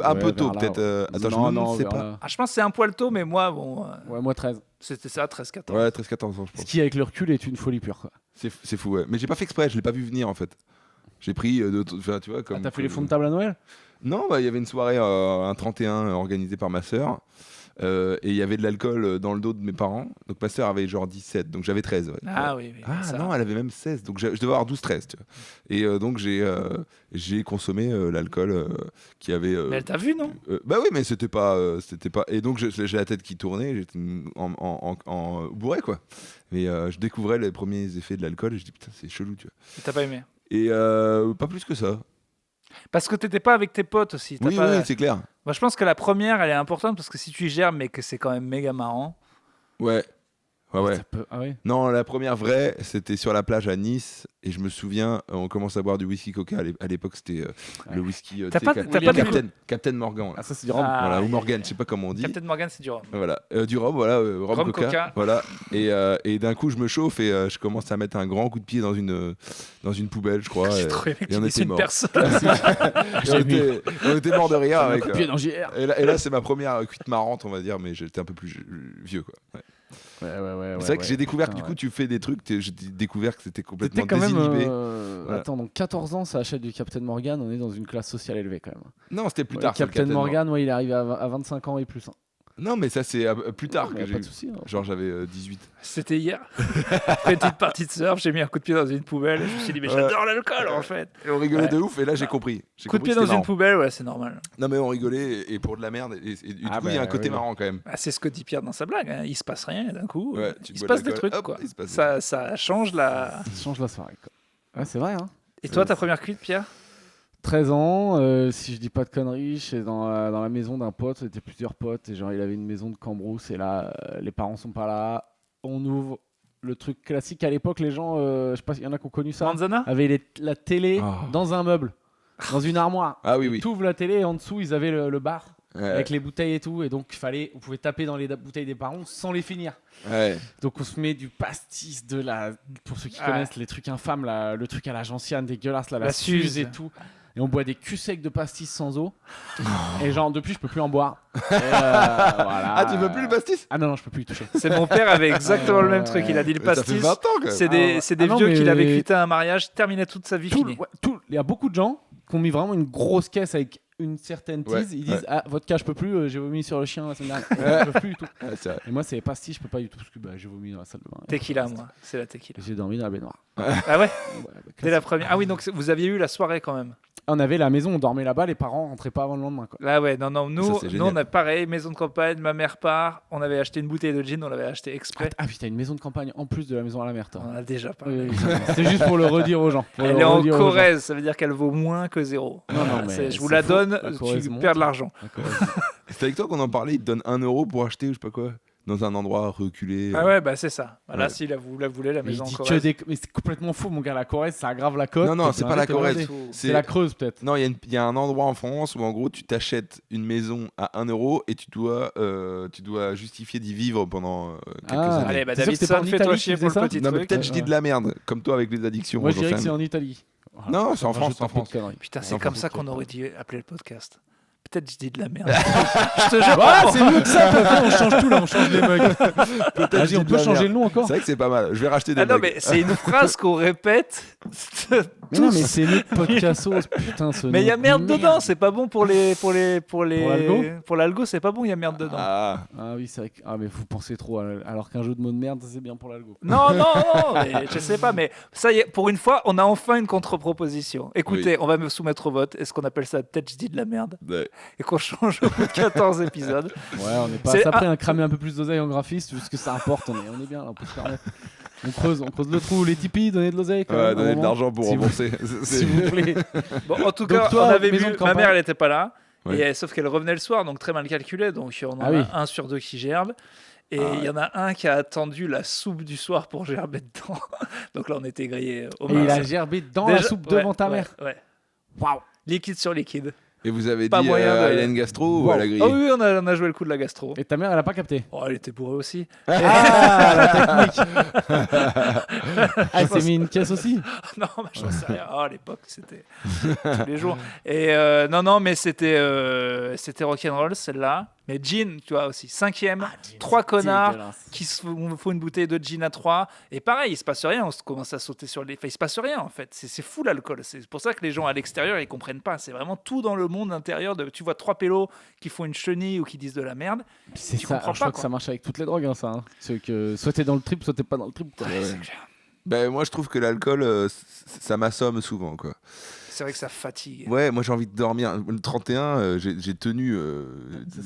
un peu tôt, peut-être. Attends, je ne sais pas. Je pense que c'est un poil tôt, mais moi, bon. Ouais, moi 13. C'était ça, 13-14. Ouais, 13-14 ans, je pense. Ce qui, avec le recul, est une folie pure, quoi. C'est fou, ouais. Mais j'ai pas fait exprès, je l'ai pas vu venir, en fait. J'ai pris, tu vois, comme. T'as fait les fonds de table à Noël ? Non, il y avait une soirée, un 31, organisée par ma sœur. Et il y avait de l'alcool dans le dos de mes parents. Donc ma sœur avait genre 17, donc j'avais 13. Ouais. Ah oui. Ça. Non, elle avait même 16, donc je devais avoir 12-13. Tu vois. Et donc j'ai consommé l'alcool qui avait. Mais elle t'a vu, non ? Bah oui, mais c'était pas. Et donc j'ai la tête qui tournait, j'étais en bourré, quoi. Mais je découvrais les premiers effets de l'alcool et je dis putain, c'est chelou, tu vois. Et t'as pas aimé ? Et pas plus que ça. Parce que t'étais pas avec tes potes aussi. Oui, c'est clair. Moi, je pense que la première, elle est importante parce que si tu gères, mais que c'est quand même méga marrant. Ouais. Ah ouais. Non, la première vraie, c'était sur la plage à Nice. Et je me souviens, on commence à boire du whisky Coca. À l'époque, c'était le whisky Captain Morgan. Là. Ah, ça, c'est du rhum. Voilà, ou Morgan, je sais pas comment on dit. Captain Morgan, c'est du rhum. Voilà, du rhum, voilà, rhum Coca. Voilà. Et d'un coup, je me chauffe et je commence à mettre un grand coup de pied dans une poubelle, je crois. J'ai trouvé et on était morts. On était morts de rire. Avec, pied dans JR. Et là, c'est ma première cuite marrante, on va dire, mais j'étais un peu plus vieux, quoi. Ouais. C'est vrai que j'ai découvert que du coup tu fais des trucs, j'ai découvert que c'était complètement désinhibé. Voilà. Attends, donc 14 ans, ça achète du Captain Morgan, on est dans une classe sociale élevée quand même. Non, c'était plus tard. Captain Morgan, il est arrivé à 25 ans et plus. Non, mais ça, c'est plus tard que Pas j'ai de souci. Hein. Genre, j'avais 18. C'était hier. Petite partie de surf, j'ai mis un coup de pied dans une poubelle et je me suis dit, mais j'adore l'alcool en fait. Et on rigolait de ouf, et là, j'ai compris. Coup de pied dans une poubelle, ouais, c'est normal. Non, mais on rigolait, et pour de la merde, et du coup, il y a un côté marrant quand même. Ah, c'est ce que dit Pierre dans sa blague. Hein. Il se passe rien, et d'un coup, il se bois passe de des l'alcool, trucs. hop, Quoi. il se passe Ça change la. Ça change la soirée. Quoi. Ouais, c'est vrai. Hein. Et toi, ta première cuite, Pierre? 13 ans, si je dis pas de conneries, j'étais dans la maison d'un pote, c'était plusieurs potes, et genre il avait une maison de Cambrousse, et là, les parents sont pas là, on ouvre le truc classique à l'époque, les gens, je sais pas s'il y en a qui ont connu ça, Manzana avaient la télé dans un meuble, dans une armoire. Ah oui. Tu ouvres la télé, et en dessous, ils avaient le bar. Ouais. Avec les bouteilles et tout, et donc vous pouvez taper dans les bouteilles des parents sans les finir. Ouais. Donc on se met du pastis pour ceux qui connaissent les trucs infâmes, le truc à la gentiane dégueulasse, la suze et tout. Et on boit des culs secs de pastis sans eau. Et genre depuis je peux plus en boire. Voilà. Ah, tu veux plus le pastis? Ah non, je peux plus y toucher. C'est mon père avait exactement le même truc. Il a dit le pastis. Ça fait 20 ans quand même. C'est des vieux qu'il avait cuité à un mariage, terminé toute sa vie finie. Il y a beaucoup de gens qui ont mis vraiment une grosse caisse avec une certaine tease, ils disent ah vodka je peux plus, j'ai vomi sur le chien la semaine dernière, je peux plus du tout. Et moi c'est pastis, je peux pas du tout parce que j'ai vomi dans la salle de bain. Tequila moi, c'est la tequila. J'ai dormi dans la baignoire. Ah ouais, dès la première. Ah oui, donc vous aviez eu la soirée quand même. On avait la maison, on dormait là-bas, les parents rentraient pas avant le lendemain quoi. Ah ouais, non nous on a pareil, maison de campagne, ma mère part, on avait acheté une bouteille de gin, on l'avait acheté exprès. Ah putain, une maison de campagne en plus de la maison à la mer toi. On en a déjà parlé. C'est juste pour le redire aux gens. Elle est en Corrèze, ça veut dire qu'elle vaut moins que 0. Non, mais je vous la donne, tu perds de l'argent. C'est avec toi qu'on en parlait, il te donne 1 euro pour acheter ou je sais pas quoi dans un endroit reculé. Ah ouais, bah c'est ça. Là, si vous la voulez, la maison en Corrèze. Mais c'est complètement fou, mon gars. La Corrèze, ça aggrave la cote. Non, c'est pas la Corrèze. C'est la Creuse, peut-être. Non, il y a un endroit en France où, en gros, tu t'achètes une maison à 1 euro et tu dois justifier d'y vivre pendant quelques années. Allez, bah Davidson, fais-toi chier pour le petit truc. Non, mais peut-être je dis de la merde, comme toi avec les addictions. Moi, je dirais que c'est en Italie. Non, c'est en France. Putain, c'est comme ça qu'on aurait dû appeler le podcast. Peut-être je dis de la merde. Je te jure. C'est mieux que ça. On change tout là, on change les mugs. Vas-y, on peut changer le nom encore. C'est vrai que c'est pas mal. Je vais racheter des mugs. Non, mais c'est une phrase qu'on répète. Non, mais c'est mieux que Podcastos, putain. Mais il y a merde dedans, c'est pas bon pour l'algo, c'est pas bon, il y a merde dedans. Ah oui, c'est vrai que mais vous pensez trop alors qu'un jeu de mots de merde, c'est bien pour l'algo. Non, mais je sais pas, mais ça y est, pour une fois, on a enfin une contre-proposition. Écoutez, on va me soumettre au vote. Est-ce qu'on appelle ça peut-être je dis de la merde et qu'on change au bout de 14 épisodes. Ouais, on n'est pas après à cramer un peu plus d'oseille en graphiste, vu ce que ça apporte, on est bien là, on peut se permettre. On creuse le trou, les Tipeee, donnez de l'oseille. Ouais, donnez de l'argent pour rembourser. S'il vous plaît. Bon, en tout cas, on avait vu, ma mère, elle n'était pas là, sauf qu'elle revenait le soir, donc très mal calculé, donc on en a un sur deux qui gerbe. Et il y en a un qui a attendu la soupe du soir pour gerber dedans. Donc là, on était grillés au Et il a gerbé dans la soupe devant ta mère. Ouais. Waouh. Liquide sur liquide. Et vous avez dit elle a une gastro ou elle a grillé? Ah oui, on a joué le coup de la gastro. Et ta mère, elle a pas capté? Oh, elle était bourrée aussi. Ah, la technique. Elle s'est mis une caisse aussi? Non, mais j'en sais rien. À l'époque, c'était tous les jours. Et non, mais c'était rock'n'roll celle-là. Mais gin, tu vois aussi. 5e, 3 connards qui se font une bouteille de gin à 3. Et pareil, il se passe rien. On commence à sauter sur les. Enfin, il se passe rien en fait. C'est fou l'alcool. C'est pour ça que les gens à l'extérieur ils comprennent pas. C'est vraiment tout dans le monde intérieur. Tu vois 3 pélos qui font une chenille ou qui disent de la merde. C'est ça. Je crois que ça marche avec toutes les drogues, ça. C'est que soit t'es dans le trip, soit t'es pas dans le trip. Ouais, c'est clair. Ben, moi, je trouve que l'alcool, ça m'assomme souvent, quoi. C'est vrai que ça fatigue. Ouais, moi j'ai envie de dormir. Le 31, j'ai tenu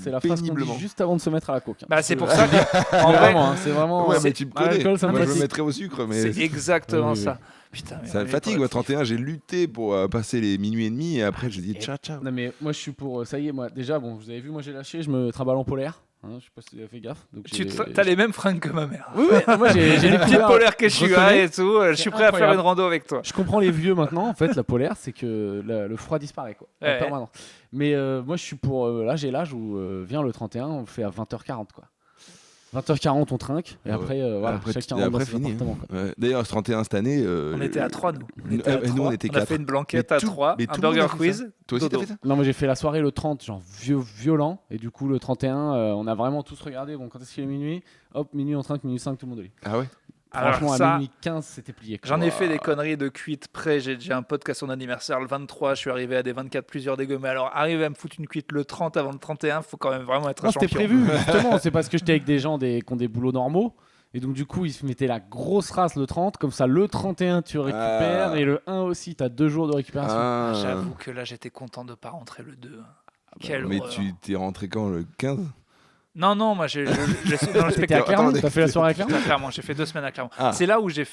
c'est la phrase qu'on dit juste avant de se mettre à la coke. Bah, c'est pour ça que en vrai, c'est vraiment. Ouais, mais tu me connais. Moi, je me mettrais au sucre, mais c'est exactement ça. Putain, ça me fatigue. Moi, 31, j'ai lutté pour passer les minuit et demi et après j'ai dit ciao. Non mais moi je suis pour. Ça y est, moi déjà bon, vous avez vu, moi j'ai lâché, je me trimballe en polaire. Je sais pas si tu as fait gaffe. Donc t'as les mêmes fringues que ma mère. Oui, moi j'ai des petites polaires que je suis et tout. Je suis prêt à faire une rando avec toi. Je comprends les vieux maintenant. En fait, la polaire, c'est que le froid disparaît quoi, en permanence. Mais moi je suis pour. Là, j'ai l'âge où vient le 31, on le fait à 20h40 quoi. 20h40 on trinque et après voilà, chacun rentre dans son appartement. Ouais. D'ailleurs ce 31 cette année on était à 3 nous. On était 4. On a fait une blanquette à 3, un burger quiz. Toi aussi t'as fait ça? Non, moi j'ai fait la soirée le 30 genre violent et du coup le 31 on a vraiment tous regardé quand est-ce qu'il est minuit? Hop, minuit on trinque, minuit 5 tout le monde au lit. Ah ouais? Franchement, ça, à minuit 15, c'était plié. J'en ai fait des conneries de cuite près. J'ai un pote qui a son anniversaire le 23. Je suis arrivé à des 24 plusieurs dégueux. Mais alors, arriver à me foutre une cuite le 30 avant le 31, faut quand même vraiment être un champion. C'était prévu, justement. C'est parce que j'étais avec des gens qui ont des boulots normaux. Et donc, du coup, ils se mettaient la grosse race le 30. Comme ça, le 31, tu récupères. Et le 1 aussi, tu as 2 jours de récupération. J'avoue que là, j'étais content de ne pas rentrer le 2. Quelle mais horreur. tu t'es rentré quand, le 15 ? Non, moi j'ai dans le C'était à Clermont. T'as fait la soirée à Clermont. J'ai fait 2 semaines à Clermont. C'est là où j'ai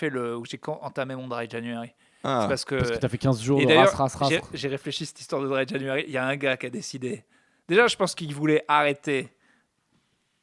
entamé mon Dry January. C'est parce que t'as fait 15 jours et de race. J'ai réfléchi à cette histoire de Dry January. Il y a un gars qui a décidé. Déjà, je pense qu'il voulait arrêter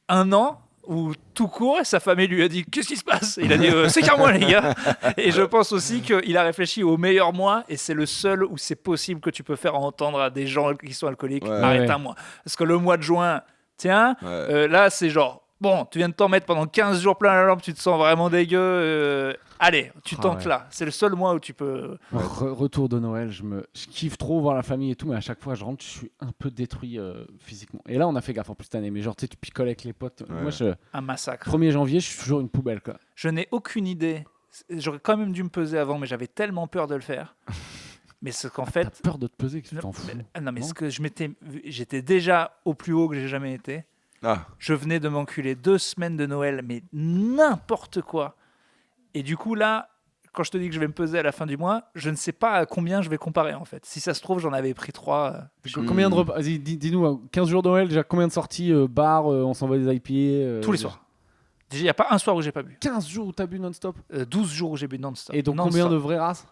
1 an ou tout court, et sa famille lui a dit qu'est-ce qui se passe. Il a dit c'est qu'un mois les gars. Et je pense aussi qu'il a réfléchi au meilleur mois, et c'est le seul où c'est possible que tu peux faire entendre à des gens qui sont alcooliques arrête un mois. Parce que le mois de juin, tiens, là c'est genre bon, tu viens de t'en mettre pendant 15 jours plein la lampe, tu te sens vraiment dégueu. Allez, tu tentes là. C'est le seul mois où tu peux. Retour de Noël, je kiffe trop voir la famille et tout, mais à chaque fois je rentre, je suis un peu détruit physiquement. Et là, on a fait gaffe en plus cette année, mais genre tu picoles avec les potes. Moi, un massacre. 1er janvier, je suis toujours une poubelle, quoi. Je n'ai aucune idée. J'aurais quand même dû me peser avant, mais j'avais tellement peur de le faire. Mais ce qu'en fait. T'as peur de te peser, que tu t'en fous. Non, mais ce que j'étais déjà au plus haut que j'ai jamais été. Je venais de m'enculer 2 semaines de Noël, mais n'importe quoi. Et du coup, là, quand je te dis que je vais me peser à la fin du mois, je ne sais pas à combien je vais comparer, en fait. Si ça se trouve, j'en avais pris 3. Combien de repas ? Vas-y, dis-nous, 15 jours de Noël, déjà combien de sorties bar, on s'envoie des IPA tous les soirs. Déjà, il n'y a pas un soir où j'ai pas bu. 15 jours où t'as bu non-stop 12 jours où j'ai bu non-stop. Et donc combien de vraies races ?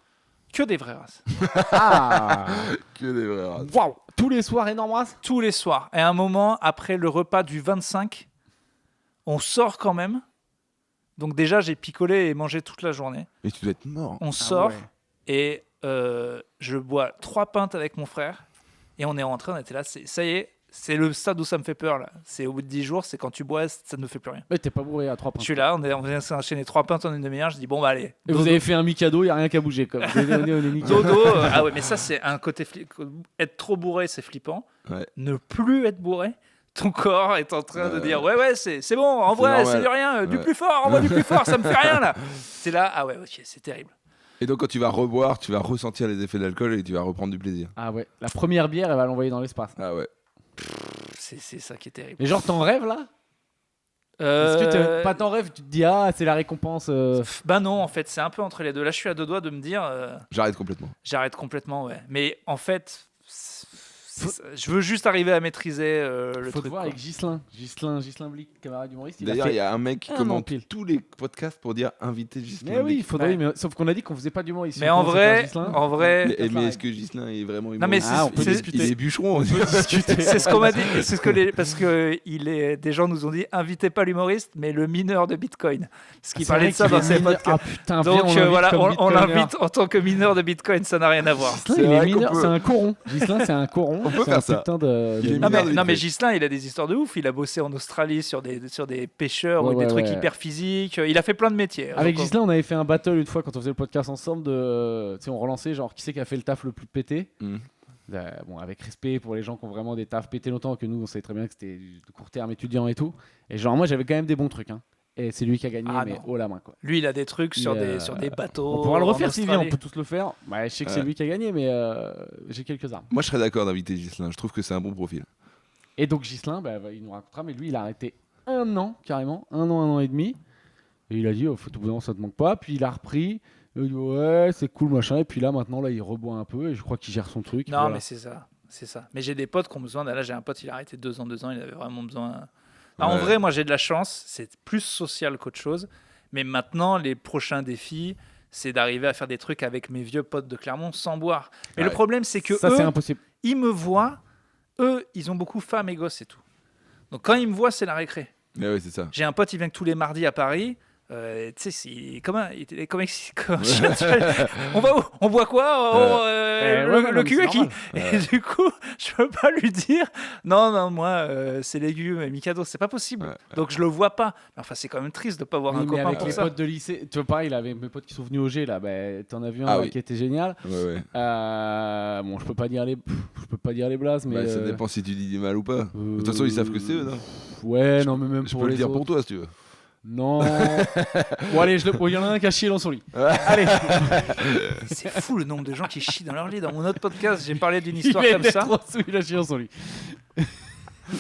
Que des vraies races. Que des vraies races. Waouh ! Tous les soirs, énorme race ? Tous les soirs. Et à un moment, après le repas du 25, on sort quand même. Donc déjà, j'ai picolé et mangé toute la journée. Et tu dois être mort. On sort et je bois 3 pintes avec mon frère. Et on est rentré, on était là. Ça y est, c'est le stade où ça me fait peur, là. C'est au bout de 10 jours, c'est quand tu bois, ça ne fait plus rien. Mais t'es pas bourré à 3 pintes. Je suis là, on vient s'enchaîner 3 pintes en une demi-heure. Je dis, bon, bah allez. Et vous avez fait un Mikado, il n'y a rien qu'à bouger. Comme. Dodo, ah ouais, mais ça, c'est un côté être trop bourré, c'est flippant. Ne plus être bourré. Ton corps est en train de dire ouais c'est bon, en vrai c'est du rien, du plus fort, envoie du plus fort, ça me fait rien là. C'est là, ah ouais, ok, c'est terrible. Et donc quand tu vas reboire, tu vas ressentir les effets de l'alcool et tu vas reprendre du plaisir. Ah ouais, la première bière, elle va l'envoyer dans l'espace. Ah ouais. C'est ça qui est terrible. Mais genre t'en rêves là ? Est-ce que pas t'en rêves, tu te dis c'est la récompense Bah non, en fait, c'est un peu entre les deux. Là, je suis à 2 doigts de me dire j'arrête complètement. J'arrête complètement, ouais. Mais en fait, je veux juste arriver à maîtriser le truc. Faut te voir avec Ghislain Blic, camarade humoriste. D'ailleurs, il y a un mec qui commente tous les podcasts pour dire inviter Ghislain. Mais oui, il faudrait. Mais, sauf qu'on a dit qu'on faisait pas d'humour ici. Mais en vrai. Mais est-ce que Ghislain est vraiment humoriste ? Non, mais on peut discuter. Il est bûcheron. On peut discuter. C'est ce qu'on m'a dit. C'est ce que parce que des gens nous ont dit invitez pas l'humoriste, mais le mineur de Bitcoin. Parce qu'il parlait de ça dans ses podcasts. Ah putain, donc voilà, on l'invite en tant que mineur de Bitcoin, ça n'a rien à voir. Il est mineur, c'est un coron. Ghislain, c'est un coron. On peut faire ça. Non mais Ghislain, il a des histoires de ouf. Il a bossé en Australie sur des pêcheurs ou des trucs hyper physiques. Il a fait plein de métiers. Avec Ghislain, on avait fait un battle une fois quand on faisait le podcast ensemble. On relançait genre qui c'est qui a fait le taf le plus pété. Bon, avec respect pour les gens qui ont vraiment des tafs pétés longtemps, que nous on savait très bien que c'était de court terme étudiant et tout. Et genre moi j'avais quand même des bons trucs. Et c'est lui qui a gagné, mais haut la main quoi. Lui il a des trucs sur des bateaux. On pourra le refaire s'il vient, on peut tous le faire. Je sais que c'est lui qui a gagné, mais j'ai quelques armes. Moi je serais d'accord d'inviter Ghislain, je trouve que c'est un bon profil. Et donc Ghislain, il nous racontera, mais lui il a arrêté 1 an carrément, 1 an et demi. Et il a dit, faut tout bout ça te manque pas. Puis il a repris, il a dit ouais c'est cool machin. Et puis là maintenant il reboit un peu et je crois qu'il gère son truc. Non mais c'est ça. Mais j'ai des potes qui ont besoin. Là j'ai un pote, il a arrêté 2 ans, il avait vraiment besoin. En vrai, moi j'ai de la chance, c'est plus social qu'autre chose. Mais maintenant, les prochains défis, c'est d'arriver à faire des trucs avec mes vieux potes de Clermont sans boire. Mais le problème, c'est que c'est impossible. Ils me voient, eux, ils ont beaucoup femmes et gosses et tout. Donc quand ils me voient, c'est la récré. Ouais, c'est ça. J'ai un pote, il vient que tous les mardis à Paris. Tu sais, comme on va où ? On boit quoi ? Le cul à qui ? Et du coup, je peux pas lui dire non, moi, c'est légumes et Mikado, c'est pas possible. Donc je le vois pas. Mais enfin, c'est quand même triste de pas voir un copain avec pour les ça. potes de lycée, tu vois, pareil, il avait mes potes qui sont venus au G, là, t'en as vu un qui était génial. Bon, je peux pas dire les blazes, mais ça dépend si tu dis du mal ou pas. De toute façon, ils savent que c'est eux, non ? Ouais, non, mais même je pour peux les le dire autres. pour toi si tu veux. Non. Bon, allez, il y en a un qui a chié dans son lit. Allez. C'est fou le nombre de gens qui chient dans leur lit. Dans mon autre podcast, j'ai parlé d'une histoire il comme ça. Il a chié dans son lit.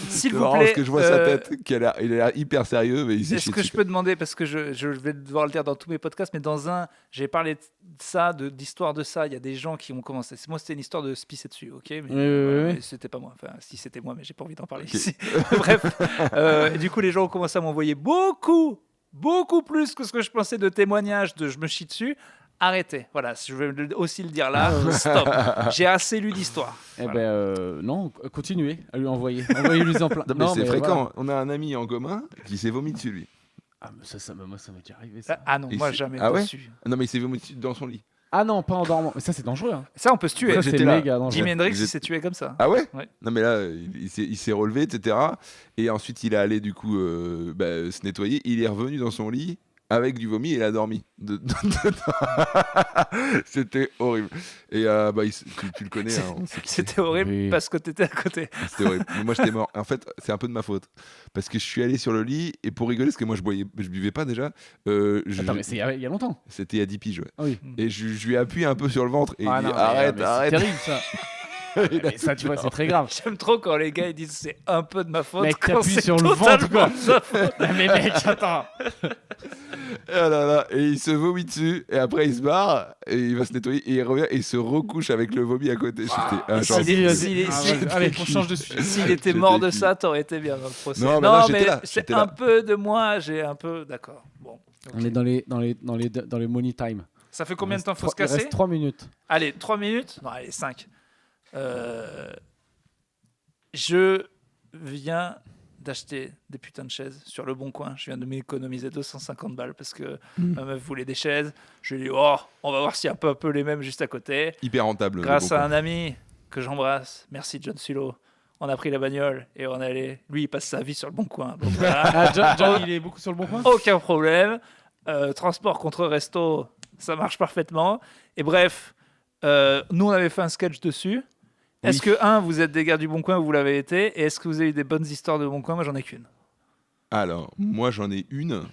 S'il C'est vous marrant plaît. parce que je vois sa tête, il a l'air hyper sérieux, mais il s'est Est-ce chié que je dessus. peux demander, parce que je vais devoir le dire dans tous mes podcasts, mais dans un, j'ai parlé de ça, d'histoire de ça. Il y a des gens qui ont commencé. Moi, c'était une histoire de se pisser dessus, ok, mais, Oui. mais c'était pas moi. Enfin, si c'était moi, mais j'ai pas envie d'en parler ici. Bref, et du coup, les gens ont commencé à m'envoyer beaucoup plus que ce que je pensais de témoignages de je me chie dessus. Arrêtez. Voilà, je vais aussi le dire là. Stop. J'ai assez lu d'histoires. Eh Voilà. non, continuez à lui envoyer. Envoyez-lui en plein. Non, mais c'est fréquent. voilà. On a un ami en commun qui s'est vomi dessus, lui. Ah, mais moi, ça m'est déjà arrivé. Ça. Ah non, Et moi c'est- jamais Ah ouais dessus. Non, mais il s'est vomi dessus dans son lit. Ah non, pas en dormant. Mais ça, c'est dangereux. Hein. Ça, on peut se tuer. Ça, j'étais c'est là. méga dangereux. Jimi Hendrix, Vous il êtes- s'est tué comme ça. Ah ouais, Ouais. Non, mais là, il s'est relevé, etc. Et ensuite, il est allé, du coup, se nettoyer. Il est revenu dans son lit avec du vomi et il a dormi. C'était horrible. Et tu le connais. Hein, on sait qui c'est. C'était horrible Oui. parce que t'étais à côté. C'était horrible. Mais moi, j'étais mort. En fait, c'est un peu de ma faute. Parce que je suis allé sur le lit et pour rigoler, parce que moi, je buvais pas déjà. Attends, mais c'est il y a longtemps. C'était il y a 10 piges, ouais. Ah oui. Et je lui ai appuyé un peu sur le ventre et il dit non, arrête. C'est terrible ça. Mais ça, tu vois, c'est très grave. J'aime trop quand les gars ils disent c'est un peu de ma faute. Mec, quand t'appuies c'est sur le totalement ventre, quoi. de sa faute. Mais mec, attends. Ah là là, et il se vomit dessus, et après il se barre, et il va se nettoyer, et il revient, et il se recouche avec le vomi à côté. Allez, on change de sujet. S'il était J'étais mort de qui ça, t'aurais été bien dans le procès. Non, mais là, j'étais là, c'est j'étais un là. peu de moi, j'ai un peu. D'accord. Bon. ok. On est dans les money time. Ça fait combien de temps faut se Il casser reste 3 minutes. Allez, 3 minutes Non, allez, 5. Je viens d'acheter des putains de chaises sur le Bon Coin. Je viens de m'économiser 250 balles parce que ma meuf voulait des chaises. Je lui ai dit, on va voir s'il y a un peu les mêmes juste à côté. Hyper rentable. Grâce à un ami que j'embrasse, merci John Sulo, on a pris la bagnole et on est allé. Lui, il passe sa vie sur le Bon Coin. Donc voilà. Ah, John, il est beaucoup sur le bon coin. Aucun problème. Transport contre resto, ça marche parfaitement. Et bref, nous, on avait fait un sketch dessus. Est-ce que, vous êtes des gars du Bon Coin, vous l'avez été, et est-ce que vous avez eu des bonnes histoires de Bon Coin? Moi, j'en ai qu'une. Alors, moi j'en ai une.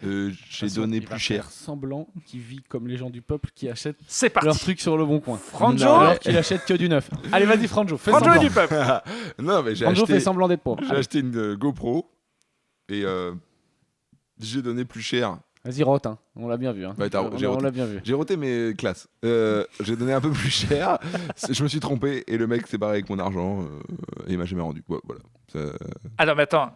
J'ai donné plus cher. Semblant qu'il vit comme les gens du peuple qui achètent C'est parti. leurs trucs sur le bon coin. Franjo Alors qu'il achète que du neuf. Allez, vas-y, Franjo, fais Franjo semblant. du peuple. Non, mais j'ai Franjo acheté, fait semblant d'être pauvre. j'ai acheté une GoPro et j'ai donné plus cher. Vas-y, rote, hein. On l'a bien vu. Hein. Bah, j'ai on roté. l'a bien vu. J'ai roté mes classes. J'ai donné un peu plus cher. Je me suis trompé et le mec s'est barré avec mon argent et il m'a jamais rendu. Ouais, voilà. Alors, mais attends.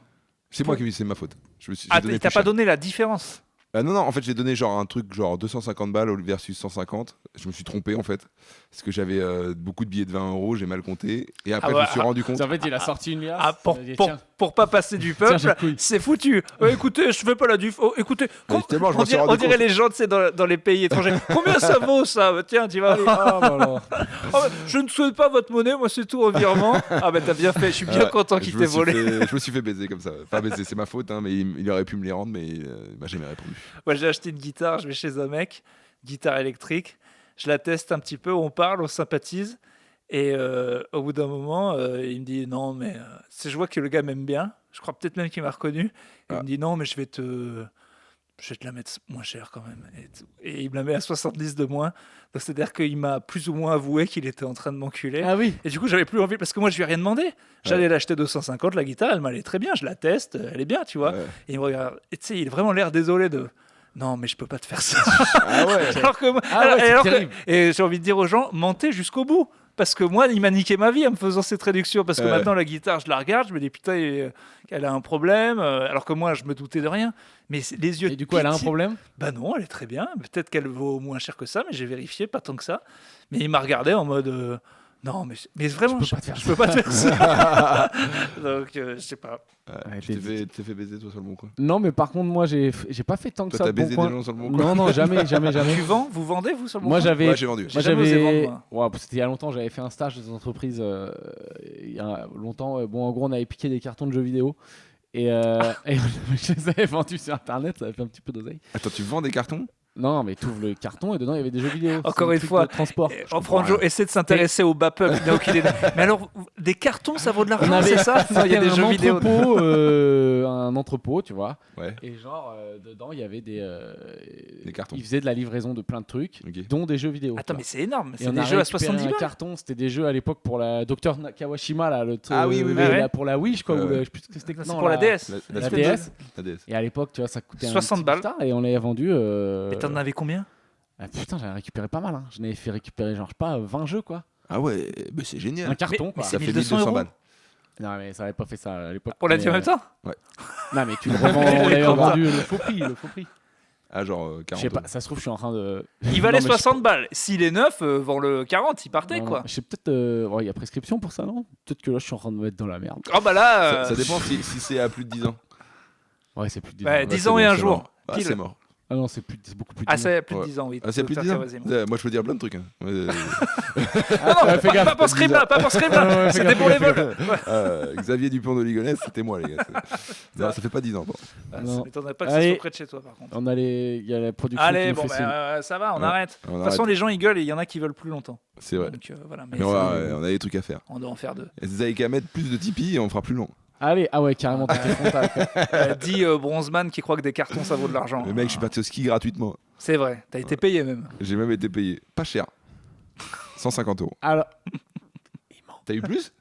C'est moi qui c'est ma faute. J'ai Ah, donné t'as plus pas cher. donné la différence? Non, en fait, j'ai donné genre un truc genre 250 balles versus 150. Je me suis trompé en fait. Parce que j'avais beaucoup de billets de 20 €, j'ai mal compté. Et après, je me suis rendu compte. En fait, il a sorti une liasse. Ah, il a dit, tiens, pour pas passer du Tiens, j'ai peuple, le couille. c'est foutu. Écoutez, je fais pas la diff. Écoutez, Justement, je on m'en suis dirait, rendu on dirait compte. les gens, tu sais, dans les pays étrangers. Combien ça vaut ça? Tiens, tu vas aller. Ah, bah alors. Je ne souhaite pas votre monnaie, moi c'est tout au virement. Ah bah t'as bien fait, je suis bien content qu'il Je t'ait me suis volé. je me suis fait baiser comme ça. Enfin, baiser, c'est ma faute, hein, mais il aurait pu me les rendre, mais il m'a jamais répondu. Moi j'ai acheté une guitare, je vais chez un mec, guitare électrique, je la teste un petit peu, on parle, on sympathise. Et au bout d'un moment, il me dit non, mais je vois que le gars m'aime bien. Je crois peut-être même qu'il m'a reconnu. Il me dit non, mais je vais te la mettre moins cher quand même. Et il me la met à 70 de moins. Donc c'est-à-dire qu'il m'a plus ou moins avoué qu'il était en train de m'enculer. Ah oui. Et du coup, j'avais plus envie parce que moi, je lui ai rien demandé. J'allais l'acheter 250, la guitare, elle m'allait très bien. Je la teste, elle est bien, tu vois. Ouais. Et il me regarde. Et tu sais, il a vraiment l'air désolé de. Non, mais je peux pas te faire ça. Ah ouais. alors que moi, Ah ouais, c'est alors que- terrible. et j'ai envie de dire aux gens, mentez jusqu'au bout. Parce que moi, il m'a niqué ma vie en me faisant cette réduction. Parce que Ouais. maintenant, la guitare, je la regarde, je me dis putain, elle a un problème. Alors que moi, je me doutais de rien. Mais les yeux. Et du coup, elle a un pitié- problème. Bah non, elle est très bien. Peut-être qu'elle vaut moins cher que ça, mais j'ai vérifié, pas tant que ça. Mais il m'a regardé en mode. Non, mais vraiment, Je peux pas te faire je peux pas te faire ça. Donc, je sais pas. Ouais, tu t'es fait baiser toi sur le bon coin. Non, mais par contre, moi, j'ai pas fait tant que Toi, ça. t'as de bon baisé coin. des gens sur le bon coin. Non, non, jamais. Tu vends? Vous vendez, vous, sur le Bon Moi, Coin? j'avais. Ouais, j'ai vendu. J'ai jamais osé J'avais. vendre, moi. Ouais, c'était il y a longtemps, j'avais fait un stage dans une entreprise. Il y a longtemps. Bon, en gros, on avait piqué des cartons de jeux vidéo. Et je les avais vendus sur internet, ça avait fait un petit peu d'oseille. Attends, tu vends des cartons? Non, mais tu ouvres le carton et dedans il y avait des jeux vidéo. Encore C'est un une truc fois, de transport. Franjo essaie de s'intéresser au Bapub. Mais alors, des cartons, ça vaut de On l'argent, avait c'est ça? Il y a des jeux vidéo. Un entrepôt, tu vois. Ouais. Et genre, dedans, il y avait des cartons. Ils faisaient de la livraison de plein de trucs, dont des jeux vidéo. Attends, mais c'est énorme. Et C'est on des a jeux à récupéré 70 un balles. carton, c'était des jeux à l'époque pour la Dr Kawashima, là, pour la Wii, je crois. Ou je sais plus ce que c'était. C'est pour la DS. La DS. La DS. Et à l'époque, tu vois, ça coûtait 60 un balles. petit et on l'avait vendu. Et t'en avais combien? Putain, j'avais récupéré pas mal. Hein. Je n'avais fait récupérer, genre, je sais pas, 20 jeux, quoi. Ah ouais, bah c'est génial. Un carton, quoi. c'est Ça fait 1200 1200 balles. Non, mais ça avait pas fait ça à l'époque. On l'a dit en même temps? Non, mais tu le revends, on l'avait vendu le faux prix. Ah, genre 40 Je sais pas, ça se trouve, je suis en train de. Il valait Non, mais 60 balles. S'il est neuf, vend le 40, il partait, quoi. Je sais peut-être. Il y a prescription pour ça, non? Peut-être que là, je suis en train de me mettre dans la merde. Oh bah là. Ça dépend si c'est à plus de 10 ans. Ouais, c'est plus de 10 Ouais, ans. 10 ans et un c'est jour. mort. Ah, Pile. c'est mort. Ah non, c'est beaucoup plus de 10 Ah, ans. c'est plus de Ouais. 10 ans, oui. Ah, c'est plus de 10 ans. Moi, je peux dire plein de trucs. Hein. Non, non, pas pour ce crime-là, pas pour ce crime-là. C'était pour les vols. Xavier Dupont de Ligonnès, c'était moi, les gars. Non, ça fait pas 10 ans. Bon. Ça Non. m'étonnerait pas que ce soit près de chez toi, par contre. Il y a la production Allez, qui bon, nous fait signe. ça va, on Ouais. arrête. De On toute arrête. façon, les gens, ils gueulent et il y en a qui veulent plus longtemps. C'est vrai. Donc voilà, mais Mais on a des trucs à faire. on doit en faire deux. Vous avez qu'à mettre plus de Tipeee et on fera plus long. Allez, ah ouais, carrément, t'es frontal. Dit Bronzeman qui croit que des cartons, ça vaut de l'argent. Le mec, je suis parti au ski gratuitement. C'est vrai, t'as été payé même. J'ai même été payé. Pas cher. 150 €. Alors. T'as eu plus?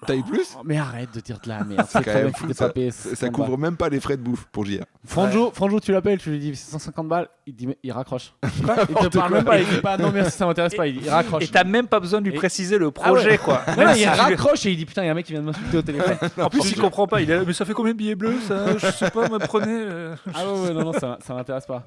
T'as eu plus? Oh, mais arrête de dire de la merde. C'est C'est quand très même bien que fou, t'es ça. pas payé. Ça couvre même pas les frais de bouffe pour JR. Franjo, tu l'appelles, tu lui dis c'est 150 balles, il raccroche. Il te parle même pas, il dit pas non merci, ça m'intéresse pas, il raccroche. Et t'as même pas besoin de lui Et- préciser le projet, ouais. quoi. Ouais, Même il si tu lui- raccroche et il dit putain, il y a un mec qui vient de m'insulter au téléphone. En plus, il comprend pas. Il est là, mais ça fait combien de billets bleus, ça? Je sais pas, me prenez. Ah ouais, non, ça m'intéresse pas.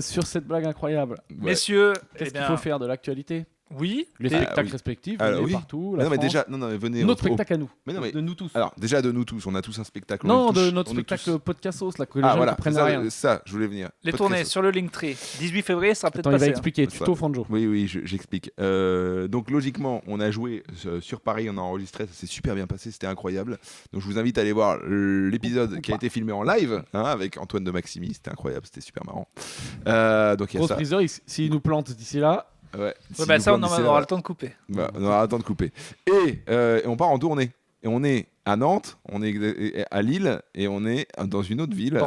Sur cette blague incroyable, Ouais. Messieurs, qu'est-ce eh qu'il bien, faut faire de l'actualité? Oui. Les Et- spectacles oui. respectifs, Alors, venez oui. partout. Mais La non, mais France. déjà, non, mais venez. Notre spectacle à nous. Mais non, mais- De nous tous. Alors, déjà de nous tous, on a tous un spectacle. Non, on de touche- notre on est tous- spectacle podcastos, là, que les Ah gens voilà, comprennent ça, rien. ça, je voulais venir. Les Podcast. tournées sur le Linktree. 18 février, ça sera peut-être Attends, il va passé. expliquer. Ça. Tuto Franjo. Oui, j'explique. Donc logiquement, on a joué sur Paris, on a enregistré, ça s'est super bien passé, c'était incroyable. Donc je vous invite à aller voir l'épisode qui a été filmé en live avec Antoine de Maximi, c'était incroyable, c'était super marrant. Donc il y a Grosse ça. priserie, s'il nous plante d'ici là. Ouais, Ouais, si bah nous ça, on plante d'ici aura là, le temps de couper. bah, on aura le temps de couper. Et on part en tournée. Et on est à Nantes, on est à Lille et on est dans une autre ville.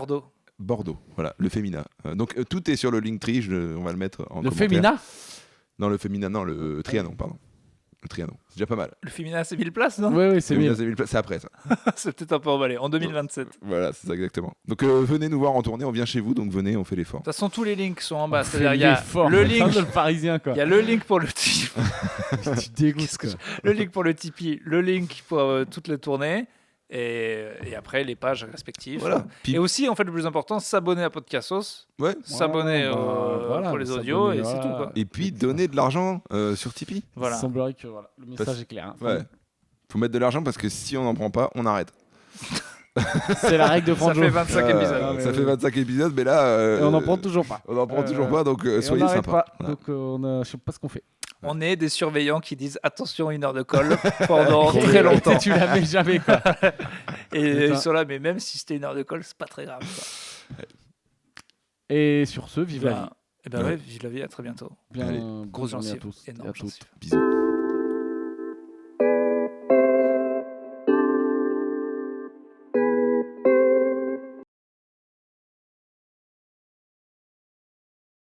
Bordeaux. Voilà, le Fémina. Donc tout est sur le Linktree, on va le mettre en Le commentaire. Fémina. Non, le Fémina, non, le Trianon, pardon. Le Trianon, c'est déjà pas mal. Le Féminin, c'est 1000 places, non? Oui, c'est bien. C'est après ça. C'est peut-être un peu emballé. En 2027. De Voilà, c'est ça exactement. Donc venez nous voir en tournée, on vient chez vous, donc venez, on fait l'effort. toute façon, tous les links sont en bas. On C'est-à-dire, fait il y a l'effort, le putain, link. de le parisien, quoi. Il y a le link pour le Tipeee, Tu dégoûtes, quoi. le link pour le Tipeee, le link pour toutes les tournées et après les pages respectives. Voilà. Puis, Et aussi, en fait, le plus important, s'abonner à Podcastos, ouais. s'abonner voilà, pour les s'abonner, audios et c'est voilà. tout, quoi. Et puis donner de l'argent sur Tipeee. Voilà. Il semblerait que voilà, le message est clair. Hein. Ouais. Faut mettre de l'argent parce que si on n'en prend pas, on arrête. C'est la règle de Ça Franjo. fait 25 épisodes. Non, mais Ça oui. fait 25 épisodes, mais là. Et on n'en prend toujours pas. On n'en prend Euh, toujours pas, donc Et soyez on n'arrête sympa. pas. Donc je sais pas ce qu'on fait. On est des surveillants qui disent attention, 1 heure de colle pendant très longtemps. Tu la mets jamais, quoi. Et Putain. ils sont là, mais même si c'était 1 heure de colle, c'est pas très grave. Quoi. Et sur ce, vive la vie. Et ben ouais, vive la vie, à très bientôt. Bien, Allez. bonne Grosse journée à gencive. tous et Énorme à toutes. gencive. Bisous.